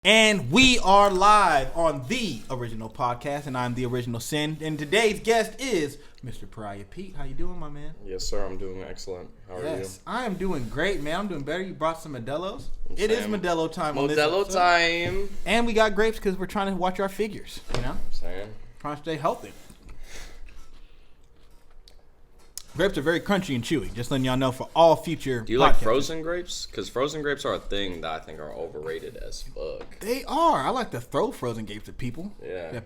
And we are live on the Original Podcast, and I'm the Original Sin. And today's guest is Mr. Pariah. Pete, how you doing, my man? Yes, sir. I'm doing excellent. How are you? I am doing great, man. I'm doing better. You brought some Modelo's. It is Modelo time. Modelo time. And we got grapes because we're trying to watch our figures. You know, trying to stay healthy. Grapes are very crunchy and chewy. Just letting y'all know for all future. Do you like frozen grapes? Because frozen grapes are a thing that I think are overrated as fuck. They are. I like to throw frozen grapes at people. Yeah.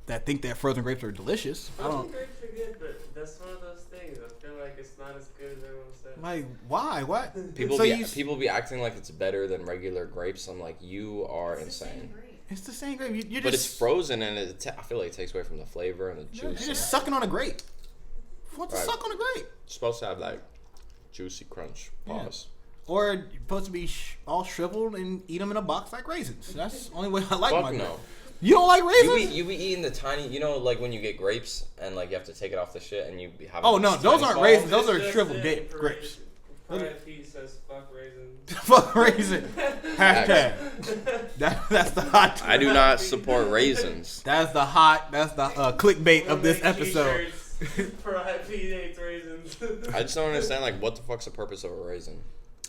That think that frozen grapes are delicious. Frozen grapes are good, but that's one of those things. I feel like it's not as good as everyone says. Like, why? What? People be acting like it's better than regular grapes. I'm like, you are insane. It's the same grape. But it's frozen, and I feel like it takes away from the flavor and the juice. You're just sucking on a grape. What to suck on a grape? It's supposed to have like juicy crunch. Pause. Yeah. Or you're supposed to be all shriveled and eat them in a box like raisins. That's the only way I like my grape. You don't like raisins? You be eating the tiny, like when you get grapes and like you have to take it off the shit and you have. Oh no, those aren't raisins. Those are shriveled grapes. Pariah Pete says fuck raisins. Fuck raisin. Hashtag. That's the hot. I do not support raisins. That's the clickbait of this episode. Pariah Pete hates raisins. I just don't understand, like, what the fuck's the purpose of a raisin?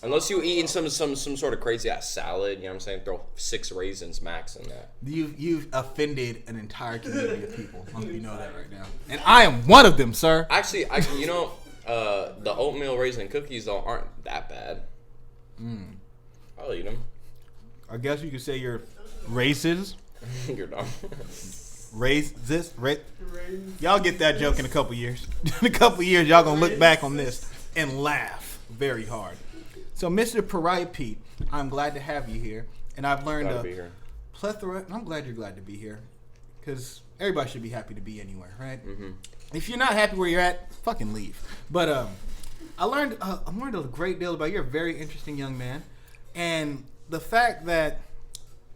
Unless you eating some sort of crazy ass salad, you know what I'm saying? Throw 6 raisins max in that. You've offended an entire community of people. You know that right now, and I am one of them, sir. Actually, the oatmeal raisin cookies aren't that bad. I'll eat them. I guess you could say you're racist. You're dumb. Y'all get that joke in a couple years. In a couple years, y'all gonna look back on this and laugh very hard. So, Mr. Pariah Pete, I'm glad to have you here, and I've learned a plethora. And I'm glad you're glad to be here, because everybody should be happy to be anywhere, right? Mm-hmm. If you're not happy where you're at, fucking leave. But I learned a great deal about you. You're a very interesting young man, and the fact that,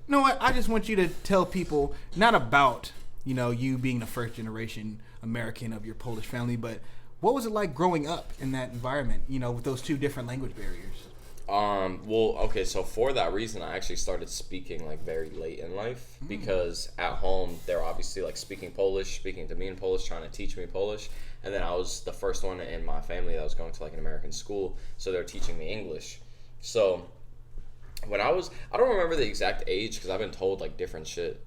you know what, I just want you to tell people not about you being the first generation American of your Polish family, but what was it like growing up in that environment, with those 2 different language barriers? So for that reason, I actually started speaking like very late in life because at home they're obviously like speaking to me in Polish, trying to teach me Polish, and then I was the first one in my family that was going to like an American school, so they're teaching me English. So when I don't remember the exact age because I've been told like different shit.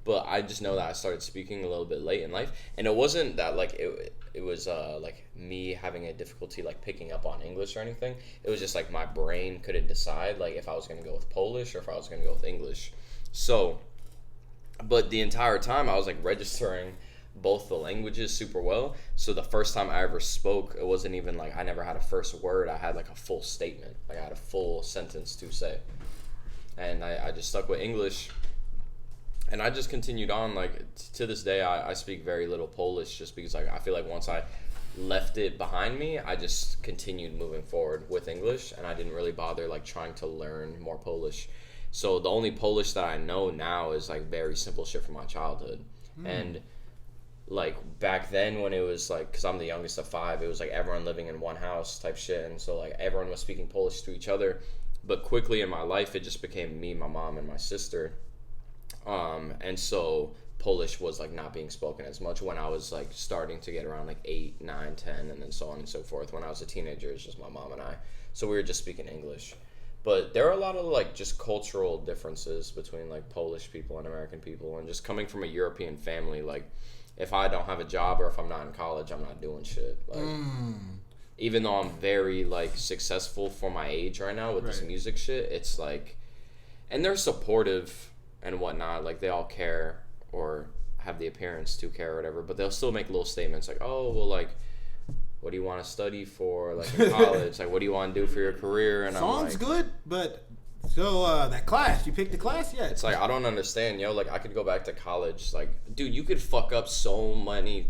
But I just know that I started speaking a little bit late in life, and it wasn't that like it was like me having a difficulty like picking up on English or anything. It was just like my brain couldn't decide like if I was going to go with Polish or if I was going to go with English. So, but the entire time I was like registering both the languages super well. So the first time I ever spoke, it wasn't even like I never had a first word. I had like a full statement. Like I had a full sentence to say, and I just stuck with English. And I just continued on, like, to this day, I speak very little Polish just because, like, I feel like once I left it behind me, I just continued moving forward with English, and I didn't really bother, like, trying to learn more Polish. So the only Polish that I know now is, like, very simple shit from my childhood. And, like, back then when it was, like, because I'm the youngest of 5, it was, like, everyone living in one house type shit, and so, like, everyone was speaking Polish to each other. But quickly in my life, it just became me, my mom, and my sister. And so Polish was like not being spoken as much when I was like starting to get around like 8, 9, 10, and then so on and so forth. When I was a teenager, it was just my mom and I. So we were just speaking English. But there are a lot of like just cultural differences between like Polish people and American people. And just coming from a European family, like if I don't have a job or if I'm not in college, I'm not doing shit. Like, even though I'm very like successful for my age right now with this music shit, it's like, and they're supportive and whatnot, like they all care or have the appearance to care or whatever, but they'll still make little statements like, oh, well, like, what do you want to study for, like, in college? Like, what do you want to do for your career? And Song's I'm like, good, but so that class, you picked the class yet? It's like, I don't understand, like, I could go back to college, like, dude, you could fuck up so many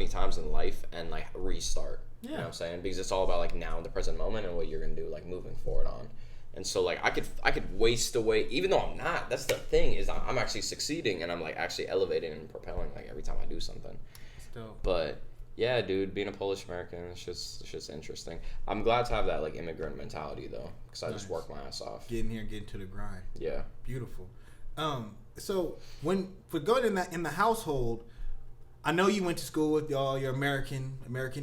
times in life and, like, restart. You know what I'm saying? Because it's all about, like, now in the present moment and what you're going to do, like, moving forward on. And so, like, I could waste away, even though I'm not. That's the thing, is I'm actually succeeding, and I'm, like, actually elevating and propelling, like, every time I do something. But Yeah, dude, being a Polish American, it's just interesting. I'm glad to have that like immigrant mentality though, because I just work my ass off. Getting here, getting to the grind. Yeah. Beautiful. So for going in the household, I know you went to school with all your American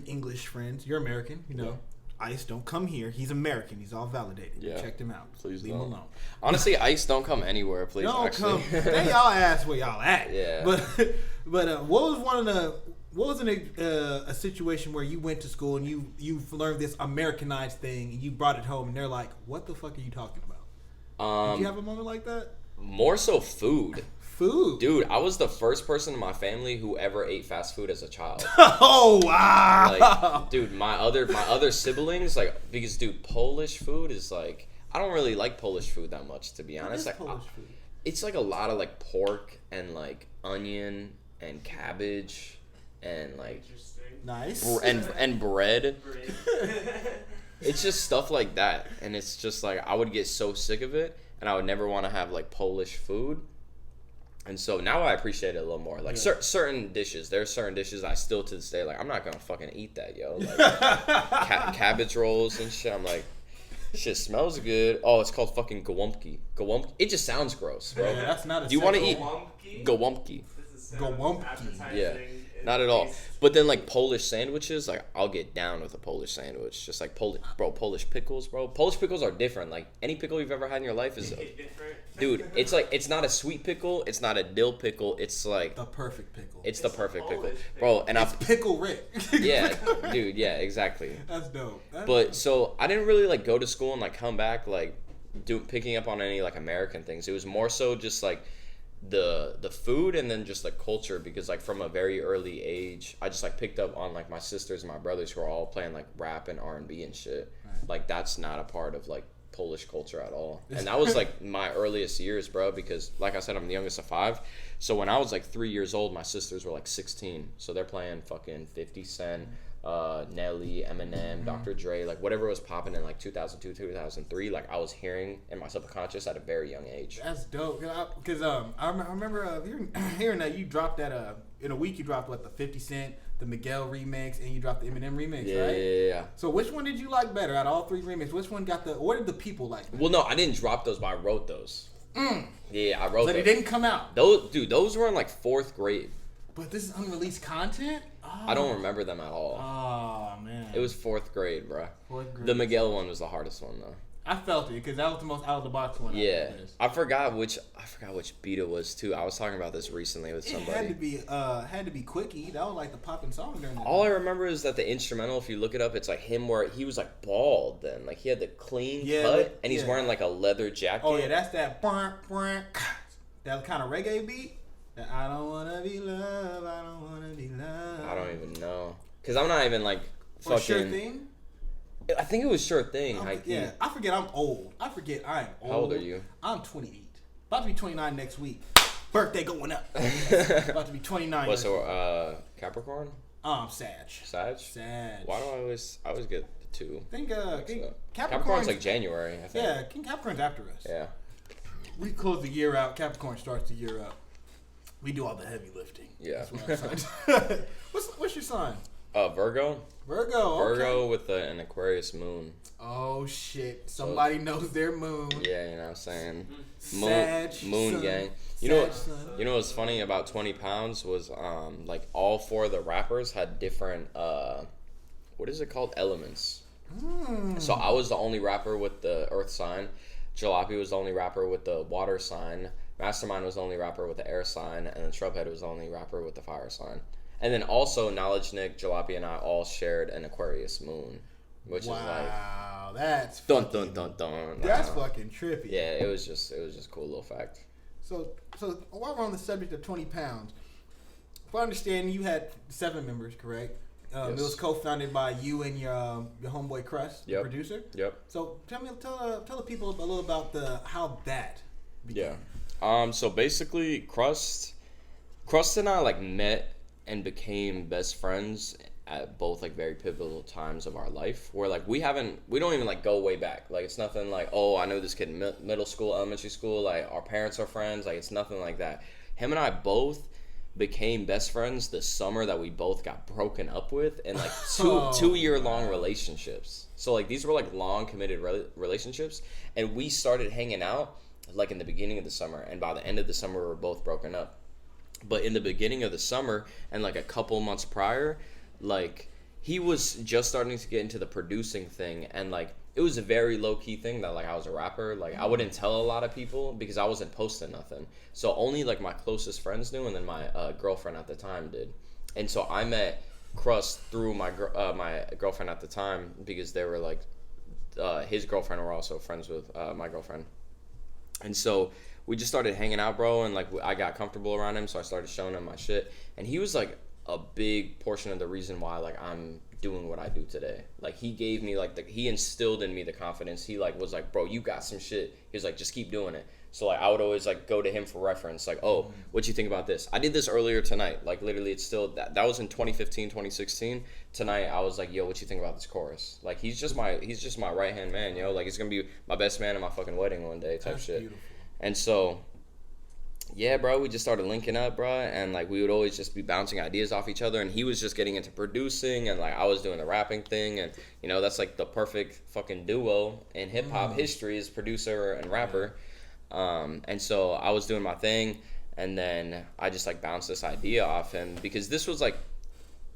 English friends. You're American, you know. Yeah. Ice don't come here. He's American. He's all validated. Yeah. Check him out. Please leave him alone. Honestly, Ice don't come anywhere. Please, don't come. They y'all ask where y'all at. Yeah. But what was a situation where you went to school and you learned this Americanized thing and you brought it home and they're like, what the fuck are you talking about? Did you have a moment like that? More so food. Food, dude. I was the first person in my family who ever ate fast food as a child. Oh wow! Like, dude, my other siblings, like, because dude, Polish food is like, I don't really like Polish food that much, to be honest. Like, Polish food? It's like a lot of like pork and like onion and cabbage and like nice and bread. It's just stuff like that, and it's just like I would get so sick of it, and I would never want to have like Polish food. And so now I appreciate it a little more. Like certain dishes, there's certain dishes I still to this day like I'm not gonna fucking eat that, yo. Like cabbage rolls and shit. I'm like, shit smells good. Oh, it's called fucking gołąbki. Gołąbki. It just sounds gross, bro. Yeah, that's not a. Do you want to eat gołąbki? Yeah. Not at all. But then like Polish sandwiches, like I'll get down with a Polish sandwich. Just like Polish pickles, bro. Polish pickles are different. Like any pickle you've ever had in your life is different. Dude, it's like it's not a sweet pickle, it's not a dill pickle, it's like the perfect pickle. It's the perfect pickle. Bro, and it's pickle Rick. Yeah, dude, yeah, exactly. That's dope. So I didn't really like go to school and like come back like picking up on any like American things. It was more so just like the food and then just like culture, because like from a very early age I just like picked up on like my sisters and my brothers who are all playing like rap and R&B and shit. Right. Like that's not a part of like Polish culture at all. And that was like my earliest years, bro, because like I said, I'm the youngest of 5. So when I was like 3 years old, my sisters were like 16. So they're playing fucking 50 Cent, Nelly, Eminem, Dr. Dre, like whatever was popping in like 2002, 2003, like I was hearing in my subconscious at a very young age. That's dope. Because I remember hearing that you dropped that in a week. You dropped what, the 50 Cent, the Miguel remix, and you dropped the Eminem remix, right? Yeah. So which one did you like better out of all 3 remixes? Which one what did the people like better? Well, no, I didn't drop those, but I wrote those. Yeah, I wrote those. So they didn't come out? Those were in like 4th grade. But this is unreleased content? Oh. I don't remember them at all. Oh, man. It was 4th grade, bro. 4th grade. The Miguel one was the hardest one, though. I felt it, because that was the most out-of-the-box one. Yeah. I forgot which beat it was, too. I was talking about this recently with somebody. It had to be Quickie. That was like the popping song during that. All I remember is that the instrumental, if you look it up, it's like him where he was like bald then. Like he had the clean cut, and he's wearing like a leather jacket. Oh, yeah, that's that that kind of reggae beat. That I don't wanna be loved, I don't wanna be loved. I don't even know, cause I'm not even like fucking. Sure Thing. I think it was Sure Thing. I forget I'm old. I forget I'm old. How old are you? I'm 28. About to be 29 next week. Birthday going up. About to be 29. What? So Capricorn? Sag. Sag. Why do I always get the 2? I think Capricorn's like January. I think. Yeah, Capricorn's after us. Yeah. We close the year out. Capricorn starts the year out. We do all the heavy lifting. Yeah. What's your sign? Virgo. Virgo with an Aquarius moon. Oh shit! Somebody knows their moon. Yeah, you know what I'm saying. Moon sun, gang. You know what's funny about 20 Pounds was like all 4 of the rappers had different what is it called, elements. So I was the only rapper with the earth sign. Jalopy was the only rapper with the water sign. Mastermind was the only rapper with the air sign, and then Shrubhead was the only rapper with the fire sign. And then also Knowledge Nick, Jalopy, and I all shared an Aquarius moon, which is like, wow, that's dun dun dun dun. That's fucking trippy. Yeah, it was just a cool little fact. So while we're on the subject of 20 Pounds, if I understand, you had 7 members, correct? Yes. It was co-founded by you and your homeboy Crust, the producer. Yep. So tell the people a little about how that began. Yeah. So basically, Crust and I like met and became best friends at both like very pivotal times of our life, where like we don't even like go way back. Like it's nothing like, oh, I know this kid in middle school, elementary school, like our parents are friends. Like it's nothing like that. Him and I both became best friends the summer that we both got broken up with, and like two year long relationships. So like these were like long committed relationships, and we started hanging out like in the beginning of the summer, and by the end of the summer we were both broken up. But in the beginning of the summer and like a couple months prior, like he was just starting to get into the producing thing, and like it was a very low-key thing that like I was a rapper. Like I wouldn't tell a lot of people because I wasn't posting nothing, so only like my closest friends knew, and then my girlfriend at the time did. And so I met Crust through my girlfriend at the time, because they were like his girlfriend were also friends with my girlfriend. And so we just started hanging out, bro, and like I got comfortable around him, so I started showing him my shit, and he was like a big portion of the reason why like I'm doing what I do today. Like he gave me like he instilled in me the confidence. He like was like, bro, you got some shit. He was like, just keep doing it. So like I would always like go to him for reference, like, oh, what you think about this? I did this earlier tonight. Like literally it's still that was in 2015, 2016. Tonight I was like, yo, what you think about this chorus? Like he's just my right hand man, yo. Like he's gonna be my best man at my fucking wedding one day type. That's shit. Beautiful. And so yeah, bro, we just started linking up, bro, and like we would always just be bouncing ideas off each other, and he was just getting into producing, and like I was doing the rapping thing, and you know that's like the perfect fucking duo in hip hop history is producer and rapper. And so I was doing my thing, and then I just like bounced this idea off him, because this was like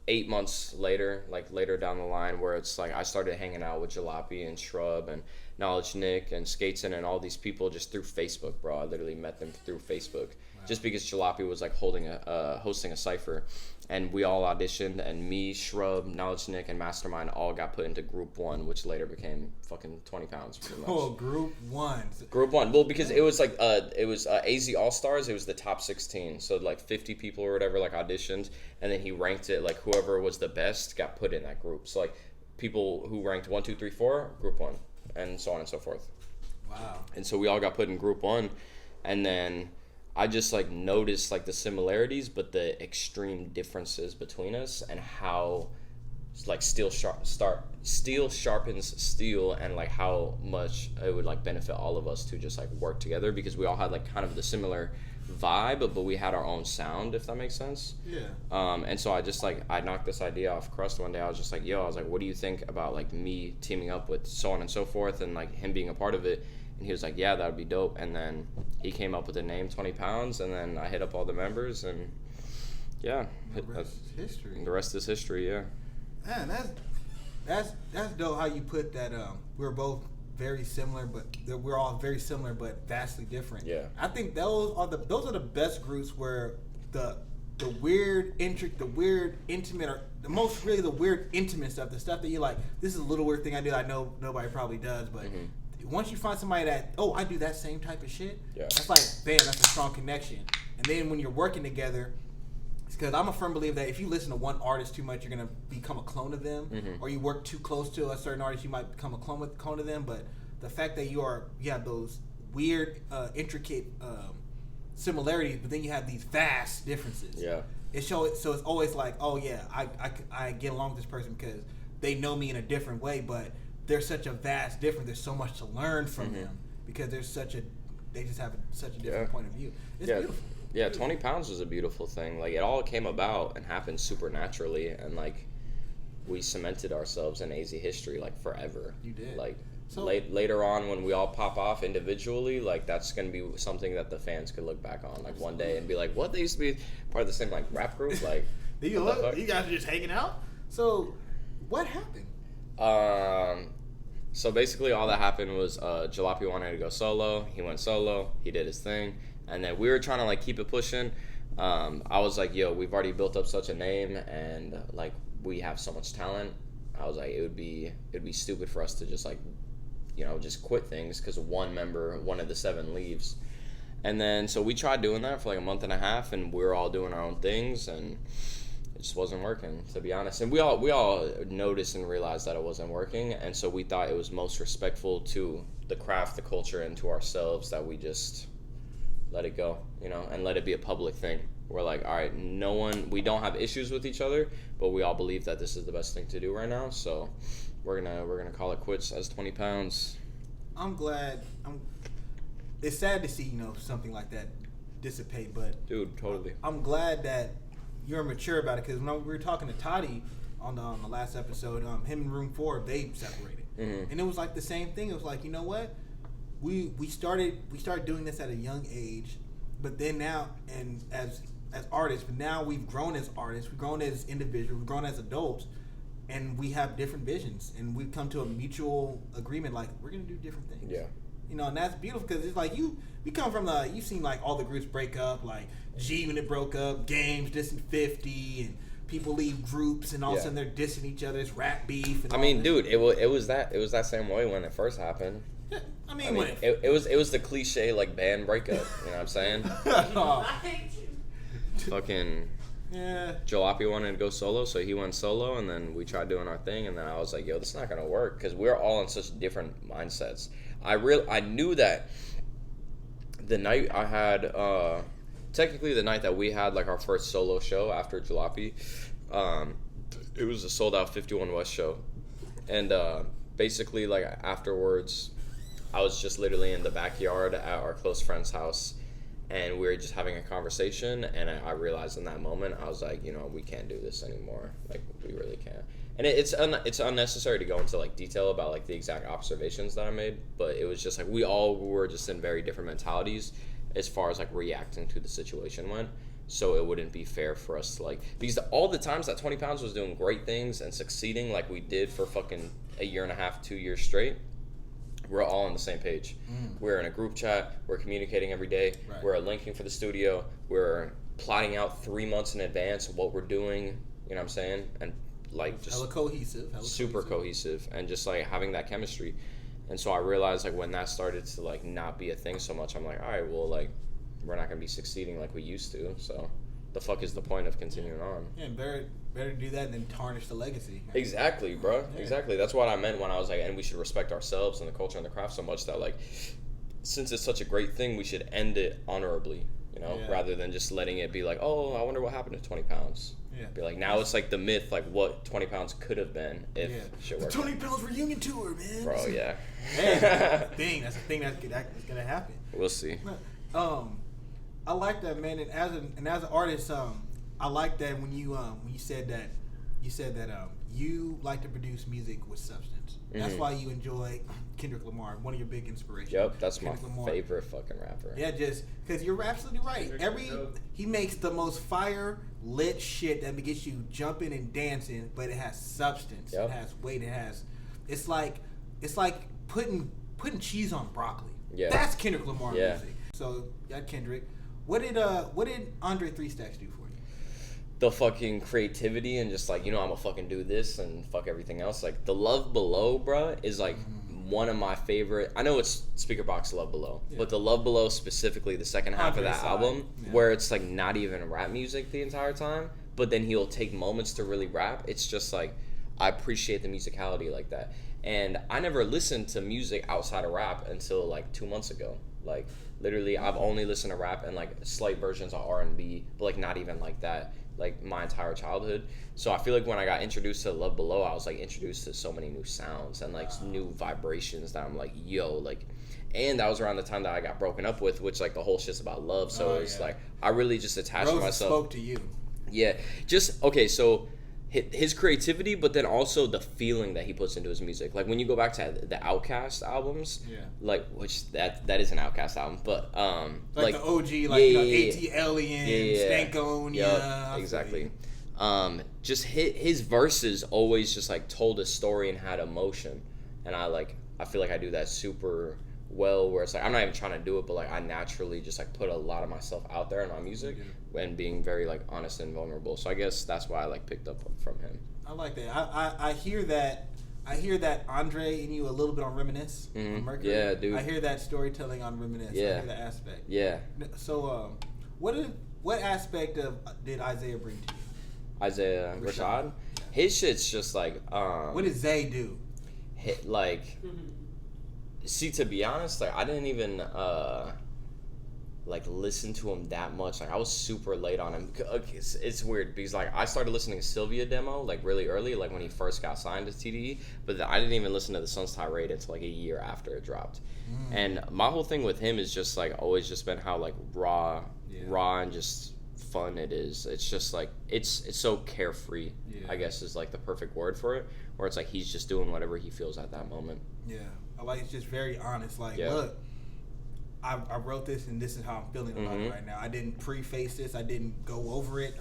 8 months later, like later down the line, where it's like I started hanging out with Jalopy and Shrub and Knowledge Nick and Skateson and all these people just through Facebook, bro. I literally met them through Facebook. Wow. Just because Jalopy was like hosting a cypher, and we all auditioned, and me, Shrub, Knowledge Nick, and Mastermind all got put into Group 1, which later became fucking 20 pounds pretty much. Oh, Group 1. Group 1. Well, because it was like AZ All-Stars. It was the top 16. So like 50 people or whatever like auditioned, and then he ranked it, like whoever was the best got put in that group. So like people who ranked 1, 2, 3, 4, Group 1. And so on and so forth. Wow. And so we all got put in Group 1, and then I just like noticed like the similarities, but the extreme differences between us, and how like steel sharpens steel, and like how much it would like benefit all of us to just like work together, because we all had like kind of the similar vibe, but we had our own sound, if that makes sense. Yeah. And so I knocked this idea off Crust one day. I was just like, yo, I was like, what do you think about like me teaming up with so on and so forth, and like him being a part of it? And he was like, yeah, that would be dope. And then he came up with the name 20 Pounds, and then I hit up all the members, and yeah, the rest is history. The rest is history. Yeah. Man, that's dope how you put that. We're both very similar, but we're all very similar but vastly different. Yeah, I think those are the best groups, where the weird intimate, or the most really the weird intimate stuff, the stuff that you're like, this is a little weird thing I do, I know nobody probably does, but once you find somebody that, oh, I do that same type of shit, that's like, bam, that's a strong connection. And then when you're working together, because I'm a firm believer that if you listen to one artist too much, you're going to become a clone of them. Or you work too close to a certain artist, you might become a clone of them. But the fact that you have those weird, intricate similarities, but then you have these vast differences. Yeah. So it's always like, oh yeah, I get along with this person because they know me in a different way, but there's such a vast difference. There's so much to learn from them, because they just have such a different point of view. It's beautiful. Yeah, 20 Pounds was a beautiful thing. Like, it all came about and happened super naturally, and like we cemented ourselves in AZ history like forever. You did. Like, so later on, when we all pop off individually, like that's gonna be something that the fans could look back on like one day and be like, what, they used to be part of the same like rap group? Like, you guys are just hanging out. So what happened? So basically all that happened was Jalopy wanted to go solo. He went solo. He did his thing. And then we were trying to like keep it pushing. I was like, yo, we've already built up such a name, and like we have so much talent. I was like, it'd be stupid for us to just like, you know, just quit things because one of the 7 leaves. And then so we tried doing that for like a month and a half, and we were all doing our own things, and it just wasn't working, to be honest. And we all noticed and realized that it wasn't working, and so we thought it was most respectful to the craft, the culture, and to ourselves that we just let it go, you know, and let it be a public thing. We're like, all right, we don't have issues with each other, but we all believe that this is the best thing to do right now. So we're gonna call it quits as 20 Pounds. I'm glad. It's sad to see, you know, something like that dissipate. But dude, totally. I'm glad that you're mature about it, because when we were talking to Toddy on the last episode, him and Room 4, they separated, and it was like the same thing. It was like, you know what, we started doing this at a young age, but then now, and as artists, but now we've grown as artists, we've grown as individuals, we've grown as adults, and we have different visions, and we've come to a mutual agreement, like, we're gonna do different things. Yeah. You know, and that's beautiful, because it's like we come from you've seen like all the groups break up, like G-Unit broke up, Games dissing 50, and people leave groups, and all of a sudden they're dissing each other. It's rap beef. And I mean, dude, it was that same way when it first happened. Yeah, I mean when it was the cliche like band breakup. You know what I'm saying? Fucking. Yeah. Jalopy wanted to go solo, so he went solo, and then we tried doing our thing, and then I was like, yo, this is not gonna work, because we're all in such different mindsets. I knew that the night I had, technically the night that we had like our first solo show after Jalopy, it was a sold out 51 West show, and basically like afterwards, I was just literally in the backyard at our close friend's house, and we were just having a conversation, and I realized in that moment, I was like, you know, we can't do this anymore. Like, we really can't. And it's unnecessary to go into, like, detail about, like, the exact observations that I made, but it was just, like, we all were just in very different mentalities as far as, like, reacting to the situation went, so it wouldn't be fair for us to, like, because all the times that 20 Pounds was doing great things and succeeding like we did for fucking a year and a half, 2 years straight, we're all on the same page. We're in a group chat. We're communicating every day. Right. We're linking for the studio. We're plotting out 3 months in advance what we're doing. You know what I'm saying? And like just hella cohesive. Super cohesive, and just like having that chemistry. And so I realized like when that started to like not be a thing so much, I'm like, all right, well, like we're not gonna be succeeding like we used to. So the fuck is the point of continuing on? Yeah, better do that than tarnish the legacy. Exactly, bro. Yeah. Exactly. That's what I meant when I was like, and we should respect ourselves and the culture and the craft so much that like, since it's such a great thing, we should end it honorably, you know, rather than just letting it be like, oh, I wonder what happened to 20 Pounds. Yeah. Be like, now it's like the myth, like what 20 Pounds could have been if shit worked. The 20 Pounds reunion tour, man. Bro, yeah. Man, that's the thing that's gonna happen. We'll see. I like that, man, and as an artist, I like that when you said that you like to produce music with substance. That's why you enjoy Kendrick Lamar, one of your big inspirations. Yep, that's Kendrick Lamar. Favorite fucking rapper. Yeah, just because you're absolutely right. He makes the most fire lit shit that gets you jumping and dancing, but it has substance. Yep. It has weight. It's like putting cheese on broccoli. Yeah, that's Kendrick Lamar music. So yeah, Kendrick. What did Andre 3 Stacks do for you? The fucking creativity and just like, you know, I'm gonna fucking do this and fuck everything else. Like the Love Below, bruh, is like one of my favorite. I know it's Speakerbox Love Below, but the Love Below specifically, the second half of that album, where it's like not even rap music the entire time, but then he'll take moments to really rap. It's just like, I appreciate the musicality like that. And I never listened to music outside of rap until like 2 months ago. Like literally, I've only listened to rap and like slight versions of R&B, but like not even like that, like my entire childhood. So I feel like when I got introduced to Love Below, I was like introduced to so many new sounds and like new vibrations that I'm like, yo, like, and that was around the time that I got broken up with, which like the whole shit's about love. So it's like I really just attached myself. Spoke to you. Yeah, just okay. So his creativity, but then also the feeling that he puts into his music. Like when you go back to the Outkast albums, like which that is an Outkast album, but like the OG, like ATLian, Stankonia, exactly. Just his verses always just like told a story and had emotion, and I feel like I do that super well, where it's like I'm not even trying to do it, but like I naturally just like put a lot of myself out there in my music and being very like honest and vulnerable. So I guess that's why I like picked up from him. I like that. I hear that Andre in you a little bit on Reminisce on Mercury. Yeah, dude. I hear that storytelling on Reminisce. Yeah. I hear that aspect. Yeah. So what aspect did Isaiah bring to you? Isaiah Rashad? His shit's just like what did Zay do? See, to be honest, like I didn't even like listen to him that much. Like I was super late on him. It's weird because like I started listening to Sylvia demo like really early, like when he first got signed to TDE, but I didn't even listen to the Sun's Tirade until like a year after it dropped. And my whole thing with him is just like always just been how like raw and just fun it is. It's just like it's so carefree, I guess is like the perfect word for it, where it's like he's just doing whatever he feels at that moment. I like it's just very honest, like look, I wrote this and this is how I'm feeling about it right now. I didn't preface this, I didn't go over it.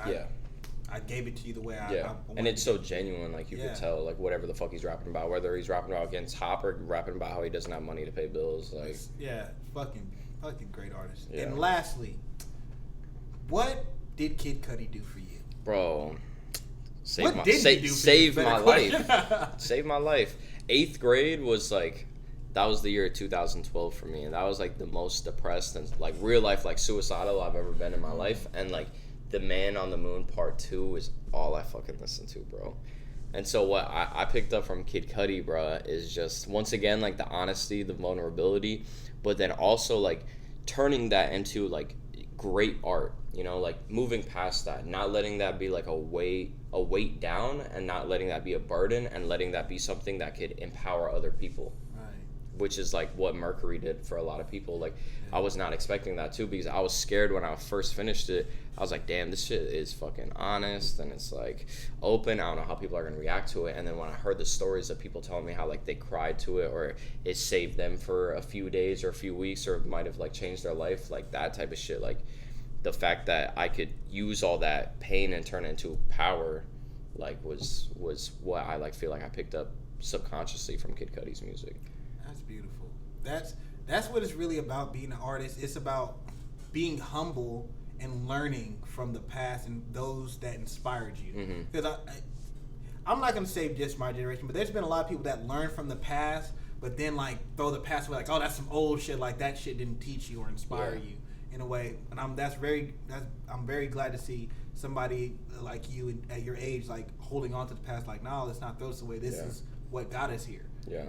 I gave it to you the way I and it's so genuine, like you could tell like whatever the fuck he's rapping about, whether he's rapping about against Hop or rapping about how he doesn't have money to pay bills, like fucking great artist. And lastly, what did Kid Cudi do for you? Bro, Save my life. Saved my life. 8th grade was like, that was the year of 2012 for me, and that was like the most depressed and like real life like suicidal I've ever been in my life. And like The Man on the Moon Part 2 is all I fucking listen to, bro. And so what I picked up from Kid Cudi, bro, is just once again like the honesty, the vulnerability, but then also like turning that into like great art, you know, like moving past that, not letting that be like a weight down, and not letting that be a burden, and letting that be something that could empower other people. Which is like what Mercury did for a lot of people. Like I was not expecting that too, because I was scared when I first finished it. I was like, damn, this shit is fucking honest and it's like open. I don't know how people are gonna react to it. And then when I heard the stories of people telling me how like they cried to it, or it saved them for a few days or a few weeks, or it might have like changed their life, like that type of shit, like the fact that I could use all that pain and turn it into power, like was what I like feel like I picked up subconsciously from Kid Cudi's music. That's beautiful. That's what it's really about, being an artist. It's about being humble and learning from the past and those that inspired you. Because I'm not going to say just my generation, but there's been a lot of people that learn from the past, but then like throw the past away, like, oh, that's some old shit. Like that shit didn't teach you or inspire you in a way. And I'm very glad to see somebody like you at your age like holding on to the past. Like, no, let's not throw this away. This is what got us here.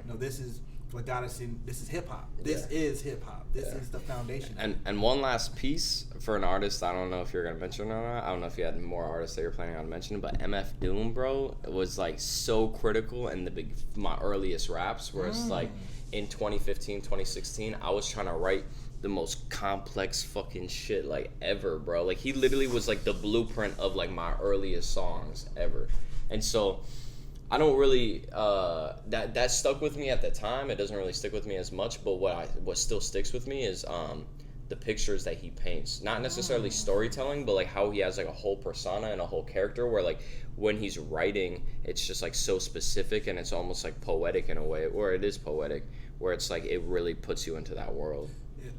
No, this is what got us in. This is hip hop. This is hip hop. This is the foundation. And one last piece for an artist, I don't know if you're gonna mention or not. I don't know if you had more artists that you're planning on mentioning, but MF Doom, bro, was like so critical in my earliest raps, where it's like in 2015, 2016, I was trying to write the most complex fucking shit like ever, bro. Like he literally was like the blueprint of like my earliest songs ever. And so I don't really that stuck with me at the time. It doesn't really stick with me as much, but what still sticks with me is the pictures that he paints. Not necessarily storytelling, but like how he has like a whole persona and a whole character, where like when he's writing, it's just like so specific, and it's almost like poetic in a way, or it is poetic, where it's like it really puts you into that world.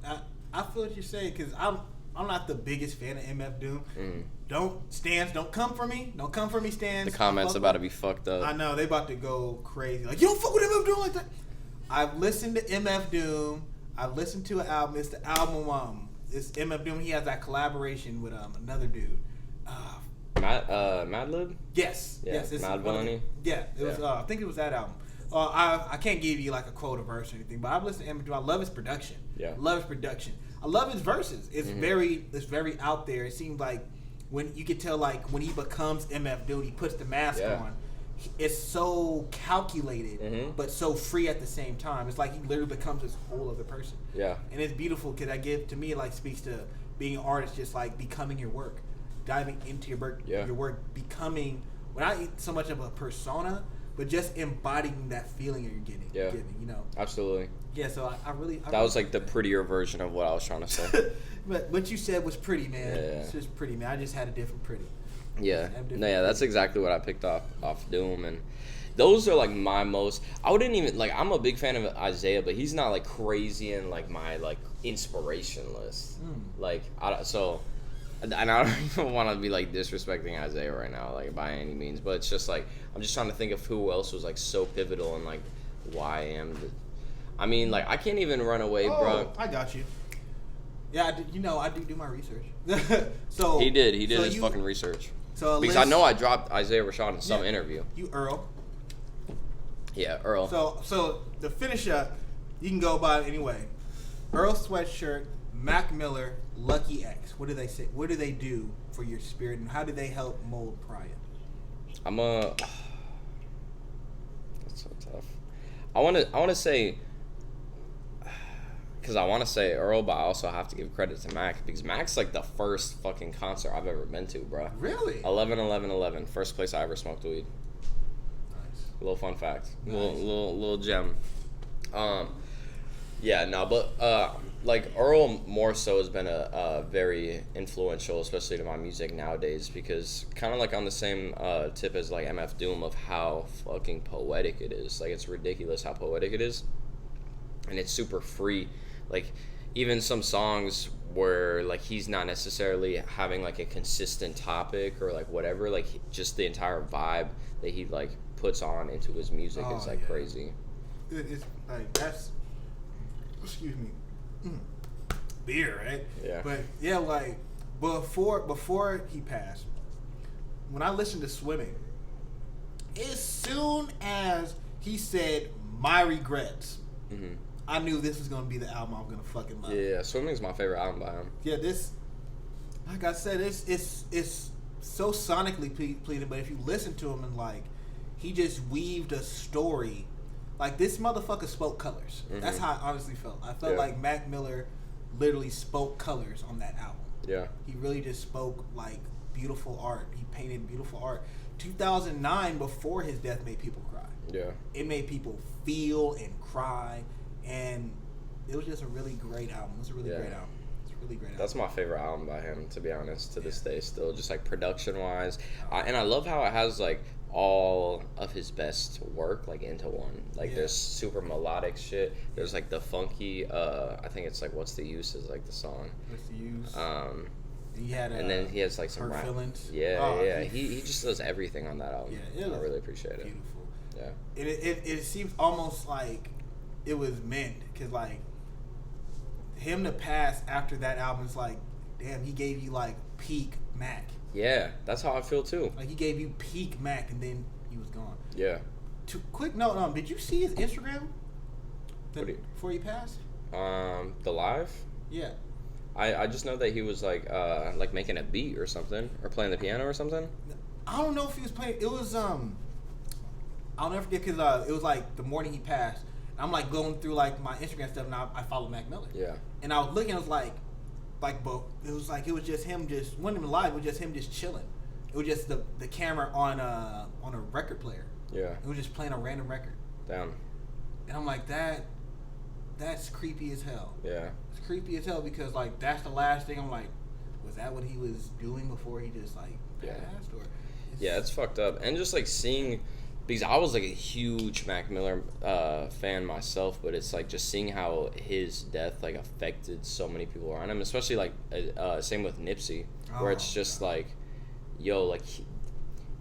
I feel what you're saying, because I'm not the biggest fan of MF Doom. Don't come for me. Don't come for me, Stans. The comments about to be fucked up. I know, they about to go crazy. Like, you don't fuck with MF Doom like that. I've listened to MF Doom. I've listened to an album. It's the album, it's MF Doom. He has that collaboration with another dude. Madlib? Yes. Yeah, yes. Mad Villainy? Yeah, it was. I think it was that album. I can't give you like a quote or verse or anything, but I've listened to MF Doom. I love his production. Yeah. Love his production. I love his verses. It's very out there. It seems like when you can tell, like when he becomes MF Doom, he puts the mask on. It's so calculated, but so free at the same time. It's like he literally becomes this whole other person. Yeah. And it's beautiful, because to me, it like speaks to being an artist, just like becoming your work, diving into your work, becoming, well, not so much of a persona, but just embodying that feeling you're getting. Yeah. You know. Absolutely. Yeah. So I really. That was like the prettier version of what I was trying to say. But what you said was pretty, man. Yeah. It's just pretty, man. I just had a different pretty. Yeah. That's exactly what I picked off Doom, and those are like my most. I wouldn't even like. I'm a big fan of Isaiah, but he's not like crazy in like my like inspiration list. Like and I don't even want to be like disrespecting Isaiah right now, like by any means. But it's just like I'm just trying to think of who else was like so pivotal and like why I am. I mean, like I can't even run away, bro. I got you. Yeah, I do my research. So he did his fucking research. So because I know I dropped Isaiah Rashad in some interview. You Earl. Yeah, Earl. So to finish up, you can go by it anyway. Earl Sweatshirt, Mac Miller, Lucky X. What do they say? What do they do for your spirit, and how do they help mold Pariah? That's so tough. I want to say, because I want to say Earl, but I also have to give credit to Mac, because Mac's like the first fucking concert I've ever been to, bro. Really? 11/11/11, first place I ever smoked weed. Nice. Little fun fact. Nice. Little gem. Yeah, no, but like Earl more so has been a very influential, especially to my music nowadays, because kind of like on the same tip as like MF Doom of how fucking poetic it is. Like, it's ridiculous how poetic it is, and it's super free. Like, even some songs where like he's not necessarily having like a consistent topic or like whatever, like just the entire vibe that he like puts on into his music is like crazy. It's like, that's, excuse me, beer, right? Yeah. But yeah, like before he passed, when I listened to Swimming, as soon as he said "my regrets," I knew this was gonna be the album I'm gonna fucking love. Yeah, Swimming's my favorite album by him. Yeah, this, like I said, it's so sonically pleasing, but if you listen to him and like, he just weaved a story. Like, this motherfucker spoke colors. That's how I honestly felt. I felt like Mac Miller literally spoke colors on that album. Yeah. He really just spoke like beautiful art. He painted beautiful art. 2009, before his death, made people cry. Yeah. It made people feel and cry, and it was just a really great album. It was a really great album. It's a really great album. That's my favorite album by him, to be honest, to this day still, just like production wise. And I love how it has like all of his best work like into one. Like, there's super melodic shit. There's like the funky, I think it's like What's the Use is like the song. What's the Use? He had and then he has like some rap. Feelings. Yeah. He just does everything on that album. Yeah, I really appreciate it. Beautiful. Yeah. It seems almost like it was meant, because like him to pass after that album is like, damn, he gave you like peak Mac. Yeah, that's how I feel too. Like, he gave you peak Mac, and then he was gone. Yeah. Quick note, did you see his Instagram before he passed? The live? Yeah. I just know that he was like making a beat or something, or playing the piano or something. I don't know if he was playing. It was I'll never forget, because it was like the morning he passed. I'm like going through like my Instagram stuff, and I follow Mac Miller. Yeah. And I was looking, it was like, but it was just him, just when him live, it was just him just chilling. It was just the camera on a record player. Yeah. It was just playing a random record. Damn. And I'm like, that's creepy as hell. Yeah. It's creepy as hell, because like that's the last thing. I'm like, was that what he was doing before he just like passed? Or it's fucked up. And just like seeing, because I was like a huge Mac Miller fan myself, but it's like just seeing how his death like affected so many people around him, especially like same with Nipsey, where it's just like, yo, like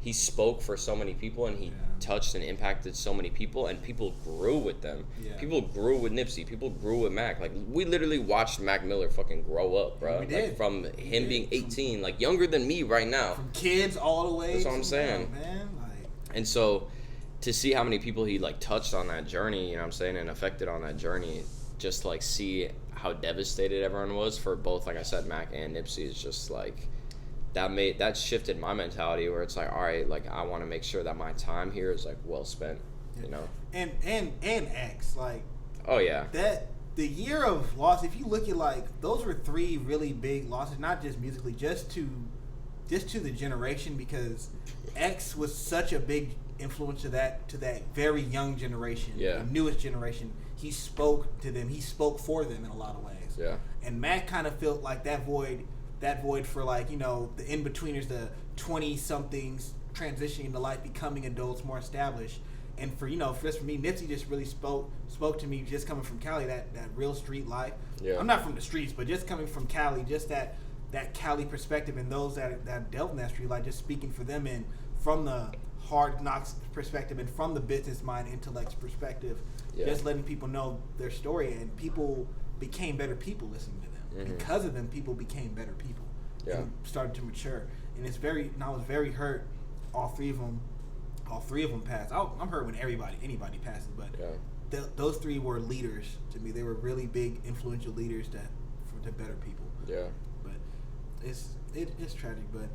he spoke for so many people, and he touched and impacted so many people, and people grew with them. People grew with Nipsey. People grew with Mac. Like, we literally watched Mac Miller fucking grow up, bro. We did. Like, from him being 18, like younger than me right now. From kids all the way. That's what I'm saying. Man, like, and so to see how many people he like touched on that journey, you know what I'm saying, and affected on that journey, just like see how devastated everyone was for both, like I said, Mac and Nipsey, is just like, that shifted my mentality, where it's like, all right, like I want to make sure that my time here is like well spent, you know. And X, like, oh yeah, that the year of loss. If you look at like, those were 3 really big losses, not just musically, just to the generation, because X was such a big influence to that very young generation, the newest generation. He spoke to them. He spoke for them in a lot of ways. Yeah. And Mac kind of felt like that void for, like, you know, the in-betweeners, the 20-somethings transitioning to life, becoming adults, more established. And for, you know, for me, Nipsey just really spoke to me, just coming from Cali, that real street life. Yeah. I'm not from the streets, but just coming from Cali, just that Cali perspective, and those that delve in that street life, just speaking for them, and from the hard knocks perspective, and from the business mind intellect's perspective, just letting people know their story, and people became better people listening to them. Because of them, people became better people and started to mature. And I was very hurt. All three of them passed. I'm hurt when anybody passes, but those 3 were leaders to me. They were really big, influential leaders to better people. Yeah. it's tragic, but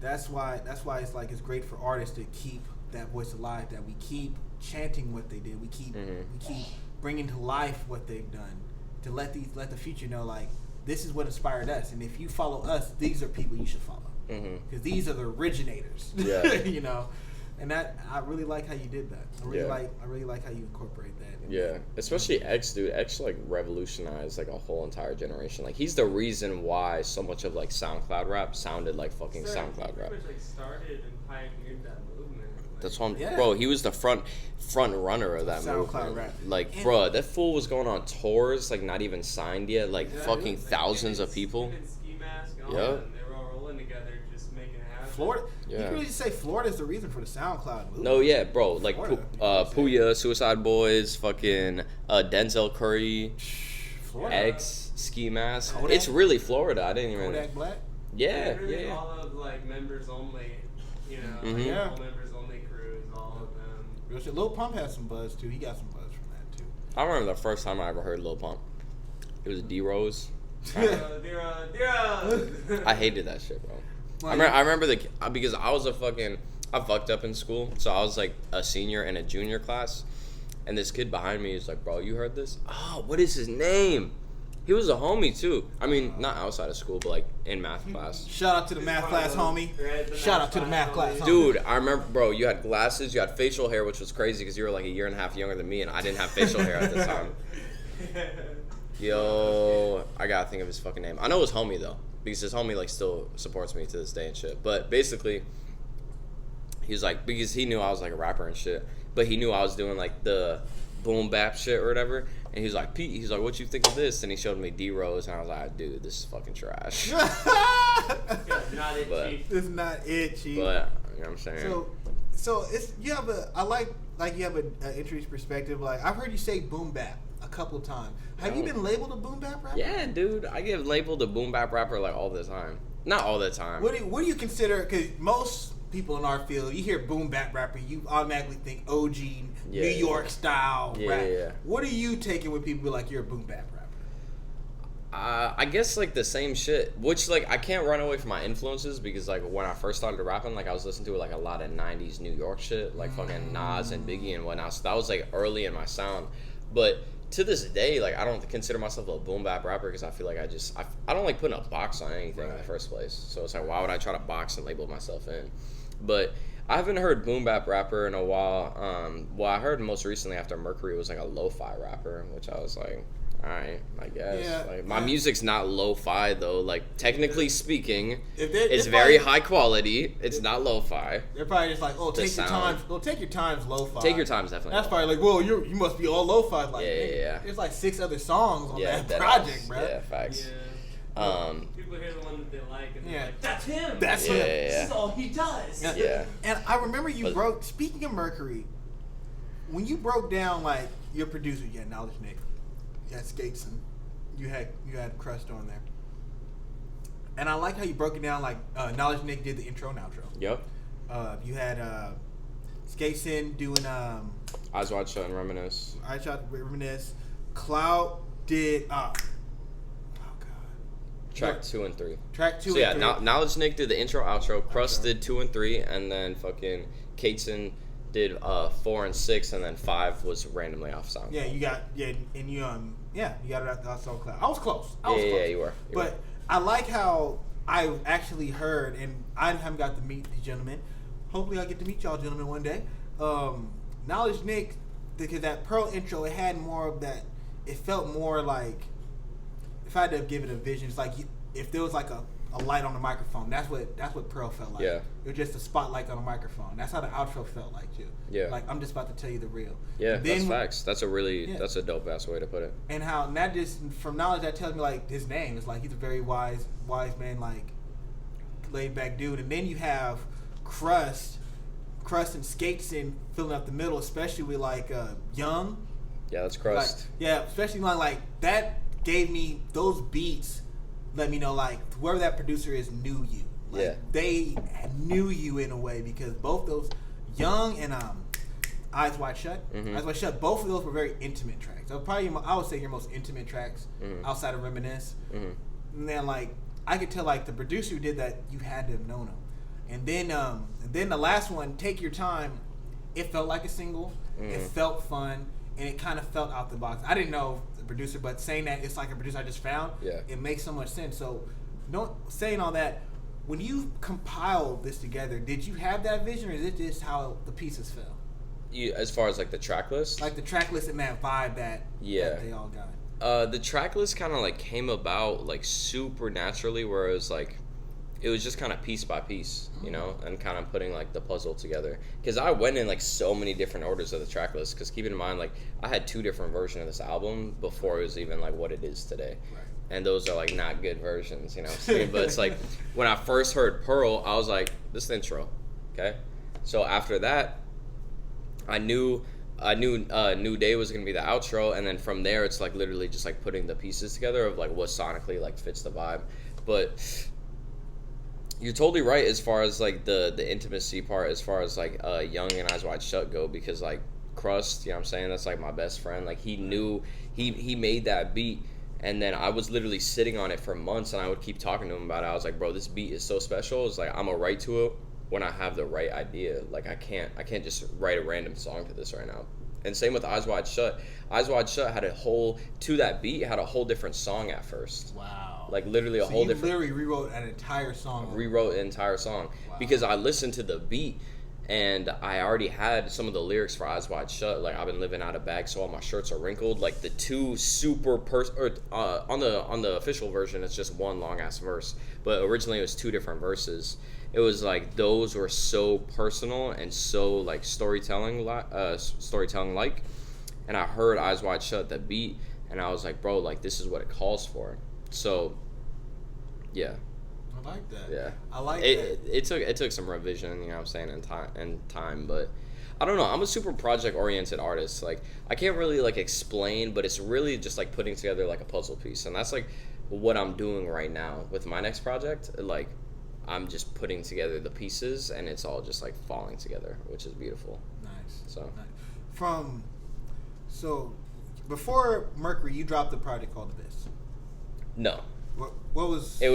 that's why it's like it's great for artists to keep that voice alive, that we keep chanting what they did, we keep bringing to life what they've done, to let the future know, like, this is what inspired us, and if you follow us, these are people you should follow, because these are the originators. You know, and that I really like how you did that. I really like how you incorporate that. Yeah, especially X, dude. X like revolutionized like a whole entire generation. Like he's the reason why so much of like SoundCloud rap sounded like fucking SoundCloud rap. He pretty much like started and pioneered that movement. Like, that's what bro. He was the front runner of that SoundCloud movement. rap. Like, bro, that fool was going on tours, like not even signed yet, like fucking thousands of people. Ski Mask and all Yep. that, and they were all rolling together, just making it happen. Florida, you can really say Florida's the reason for the SoundCloud movement. No, yeah, bro, like Florida, Pooya, Suicide Boys, fucking Denzel Curry, Florida. X, Ski Mask. Kodak. It's really Florida. I didn't even. Kodak Black. Yeah, Really yeah. all of like members only, you know, all members only crews, all of them. Real shit. Lil Pump has some buzz too. He got some buzz from that too. I remember the first time I ever heard Lil Pump. It was D Rose. I hated that shit, bro. I remember because I fucked up in school, so I was like a senior in a junior class, and this kid behind me is like, bro, you heard this? Oh, what is his name? He was a homie too. I mean, not outside of school, but like in math class. Shout out to the math class, homie. Shout out to the math class, homie. Dude, I remember, bro, you had glasses, you had facial hair, which was crazy because you were like a year and a half younger than me, and I didn't have facial hair at the time. Yo, I gotta think of his fucking name. I know his homie though, because his homie like still supports me to this day and shit. But basically, he was like, because he knew I was like a rapper and shit, but he knew I was doing like the boom bap shit or whatever. And he was like, Pete, he's like, what you think of this? And he showed me D Rose, and I was like, dude, this is fucking trash. Not it, Chief. It's not it, Chief. But you know what I'm saying. So it's you have you have an interesting perspective. Like I've heard you say boom bap a couple of times. Have you been labeled a boom bap rapper? Yeah, dude, I get labeled a boom bap rapper like all the time. Not all the time. What do you consider? Because most people in our field, you hear boom bap rapper, you automatically think OG New York style rap. Yeah. What are you taking when people be like you're a boom bap rapper? I guess like the same shit, which like I can't run away from my influences because like when I first started rapping, like I was listening to like a lot of 90s New York shit, like fucking Nas and Biggie and whatnot. So that was like early in my sound. But to this day, like I don't consider myself a boom bap rapper because I feel like I don't like putting a box on anything in the first place. So it's like, why would I try to box and label myself in? But I haven't heard boom bap rapper in a while. Well, I heard most recently after Mercury was like a lo-fi rapper, which I was like, all right, I guess. Yeah. Like my music's not lo-fi though. Like technically speaking, it's very probably high quality. It's not lo-fi. They're probably just like, oh, The take your sound. time. Well, take your time's lo-fi. Take your time's definitely. That's probably like, well, you must be all lo-fi. Like, Yeah. There's like 6 other songs on that dead project, ass. bro. Yeah, facts. Yeah. People hear the one that they like and they're like, that's him. That's him. This is all he does. Yeah. And I remember speaking of Mercury, when you broke down like your producer, you had Knowledge Nick, you had Skateson, you had Crust on there. And I like how you broke it down like Knowledge Nick did the intro and outro. Yep. You had Skateson doing Eyes Wide Shut and Reminisce. I shot Reminisce. Cloud did Track 2 and 3. Track 2 So yeah, and 3. Knowledge Nick did the intro, outro. Crust did 2 and 3, and then fucking Kateson did 4 and 6, and then 5 was randomly off SoundCloud. Yeah, you got you got it off SoundCloud. I was close. Yeah, you were. But I like how I actually heard, and I haven't got to meet these gentlemen. Hopefully, I get to meet y'all gentlemen one day. Knowledge Nick, because that Pearl intro, it had more of that. It felt more like, if I had to give it a vision, it's like if there was like a light on the microphone. That's what Pearl felt like. Yeah. It was just a spotlight on a microphone. That's how the outro felt like too. Yeah. Like I'm just about to tell you the real. Yeah, Then that's facts. That's a dope ass way to put it. And how not just from knowledge that tells me like his name is like he's a very wise man, like laid back dude. And then you have Crust and Skateson filling up the middle, especially with like Young. Yeah, that's Crust. Especially like that gave me those beats. Let me know like whoever that producer is knew you. Like, they knew you in a way because both those Young and Eyes Wide Shut. Eyes Wide Shut. Both of those were very intimate tracks. So probably I would say your most intimate tracks outside of Reminisce. And then like I could tell like the producer who did that, you had to have known him. And then the last one, Take Your Time, it felt like a single. It felt fun, and it kind of felt out the box. I didn't know the producer, but saying that it's like a producer I just found, it makes so much sense. So, saying all that, when you compiled this together, did you have that vision, or is it just how the pieces fell? As far as like the track list? Like the track list and that vibe that they all got. The track list kind of like came about like super naturally, where it was just kind of piece by piece, you know, and kind of putting like the puzzle together. Because I went in like so many different orders of the track list. Because keep in mind, like I had 2 different versions of this album before it was even like what it is today. Right. And those are like not good versions, you know what I'm saying? But it's like when I first heard Pearl, I was like, this is the intro, okay? So after that, I knew New Day was gonna be the outro, and then from there it's like literally just like putting the pieces together of like what sonically like fits the vibe. But you're totally right as far as like the intimacy part, as far as like Young and Eyes Wide Shut go, because like Crust, you know what I'm saying, that's like my best friend. Like he knew he made that beat, and then I was literally sitting on it for months, and I would keep talking to him about it. I was like, bro, this beat is so special. It's like I'm gonna write to it when I have the right idea. Like I can't just write a random song to this right now. And same with Eyes Wide Shut. Eyes Wide Shut had to that beat, had a whole different song at first. Wow. Like literally a whole different. Literally rewrote an entire song. Rewrote an entire song. Wow. Because I listened to the beat, and I already had some of the lyrics for Eyes Wide Shut. Like I've been living out of bag, so all my shirts are wrinkled. Like the 2 super on the official version, it's just one long ass verse. But originally it was 2 different verses. It was like those were so personal and so like storytelling like, and I heard Eyes Wide Shut, the beat, and I was like, bro, like this is what it calls for. So, yeah. I like that. Yeah, I like that. It took some revision, you know what I'm saying, and time, but I don't know. I'm a super project oriented artist. Like I can't really like explain, but it's really just like putting together like a puzzle piece, and that's like what I'm doing right now with my next project. Like I'm just putting together the pieces, and it's all just like falling together, which is beautiful. Nice. So so before Mercury, you dropped a project called Abyss. No. What was it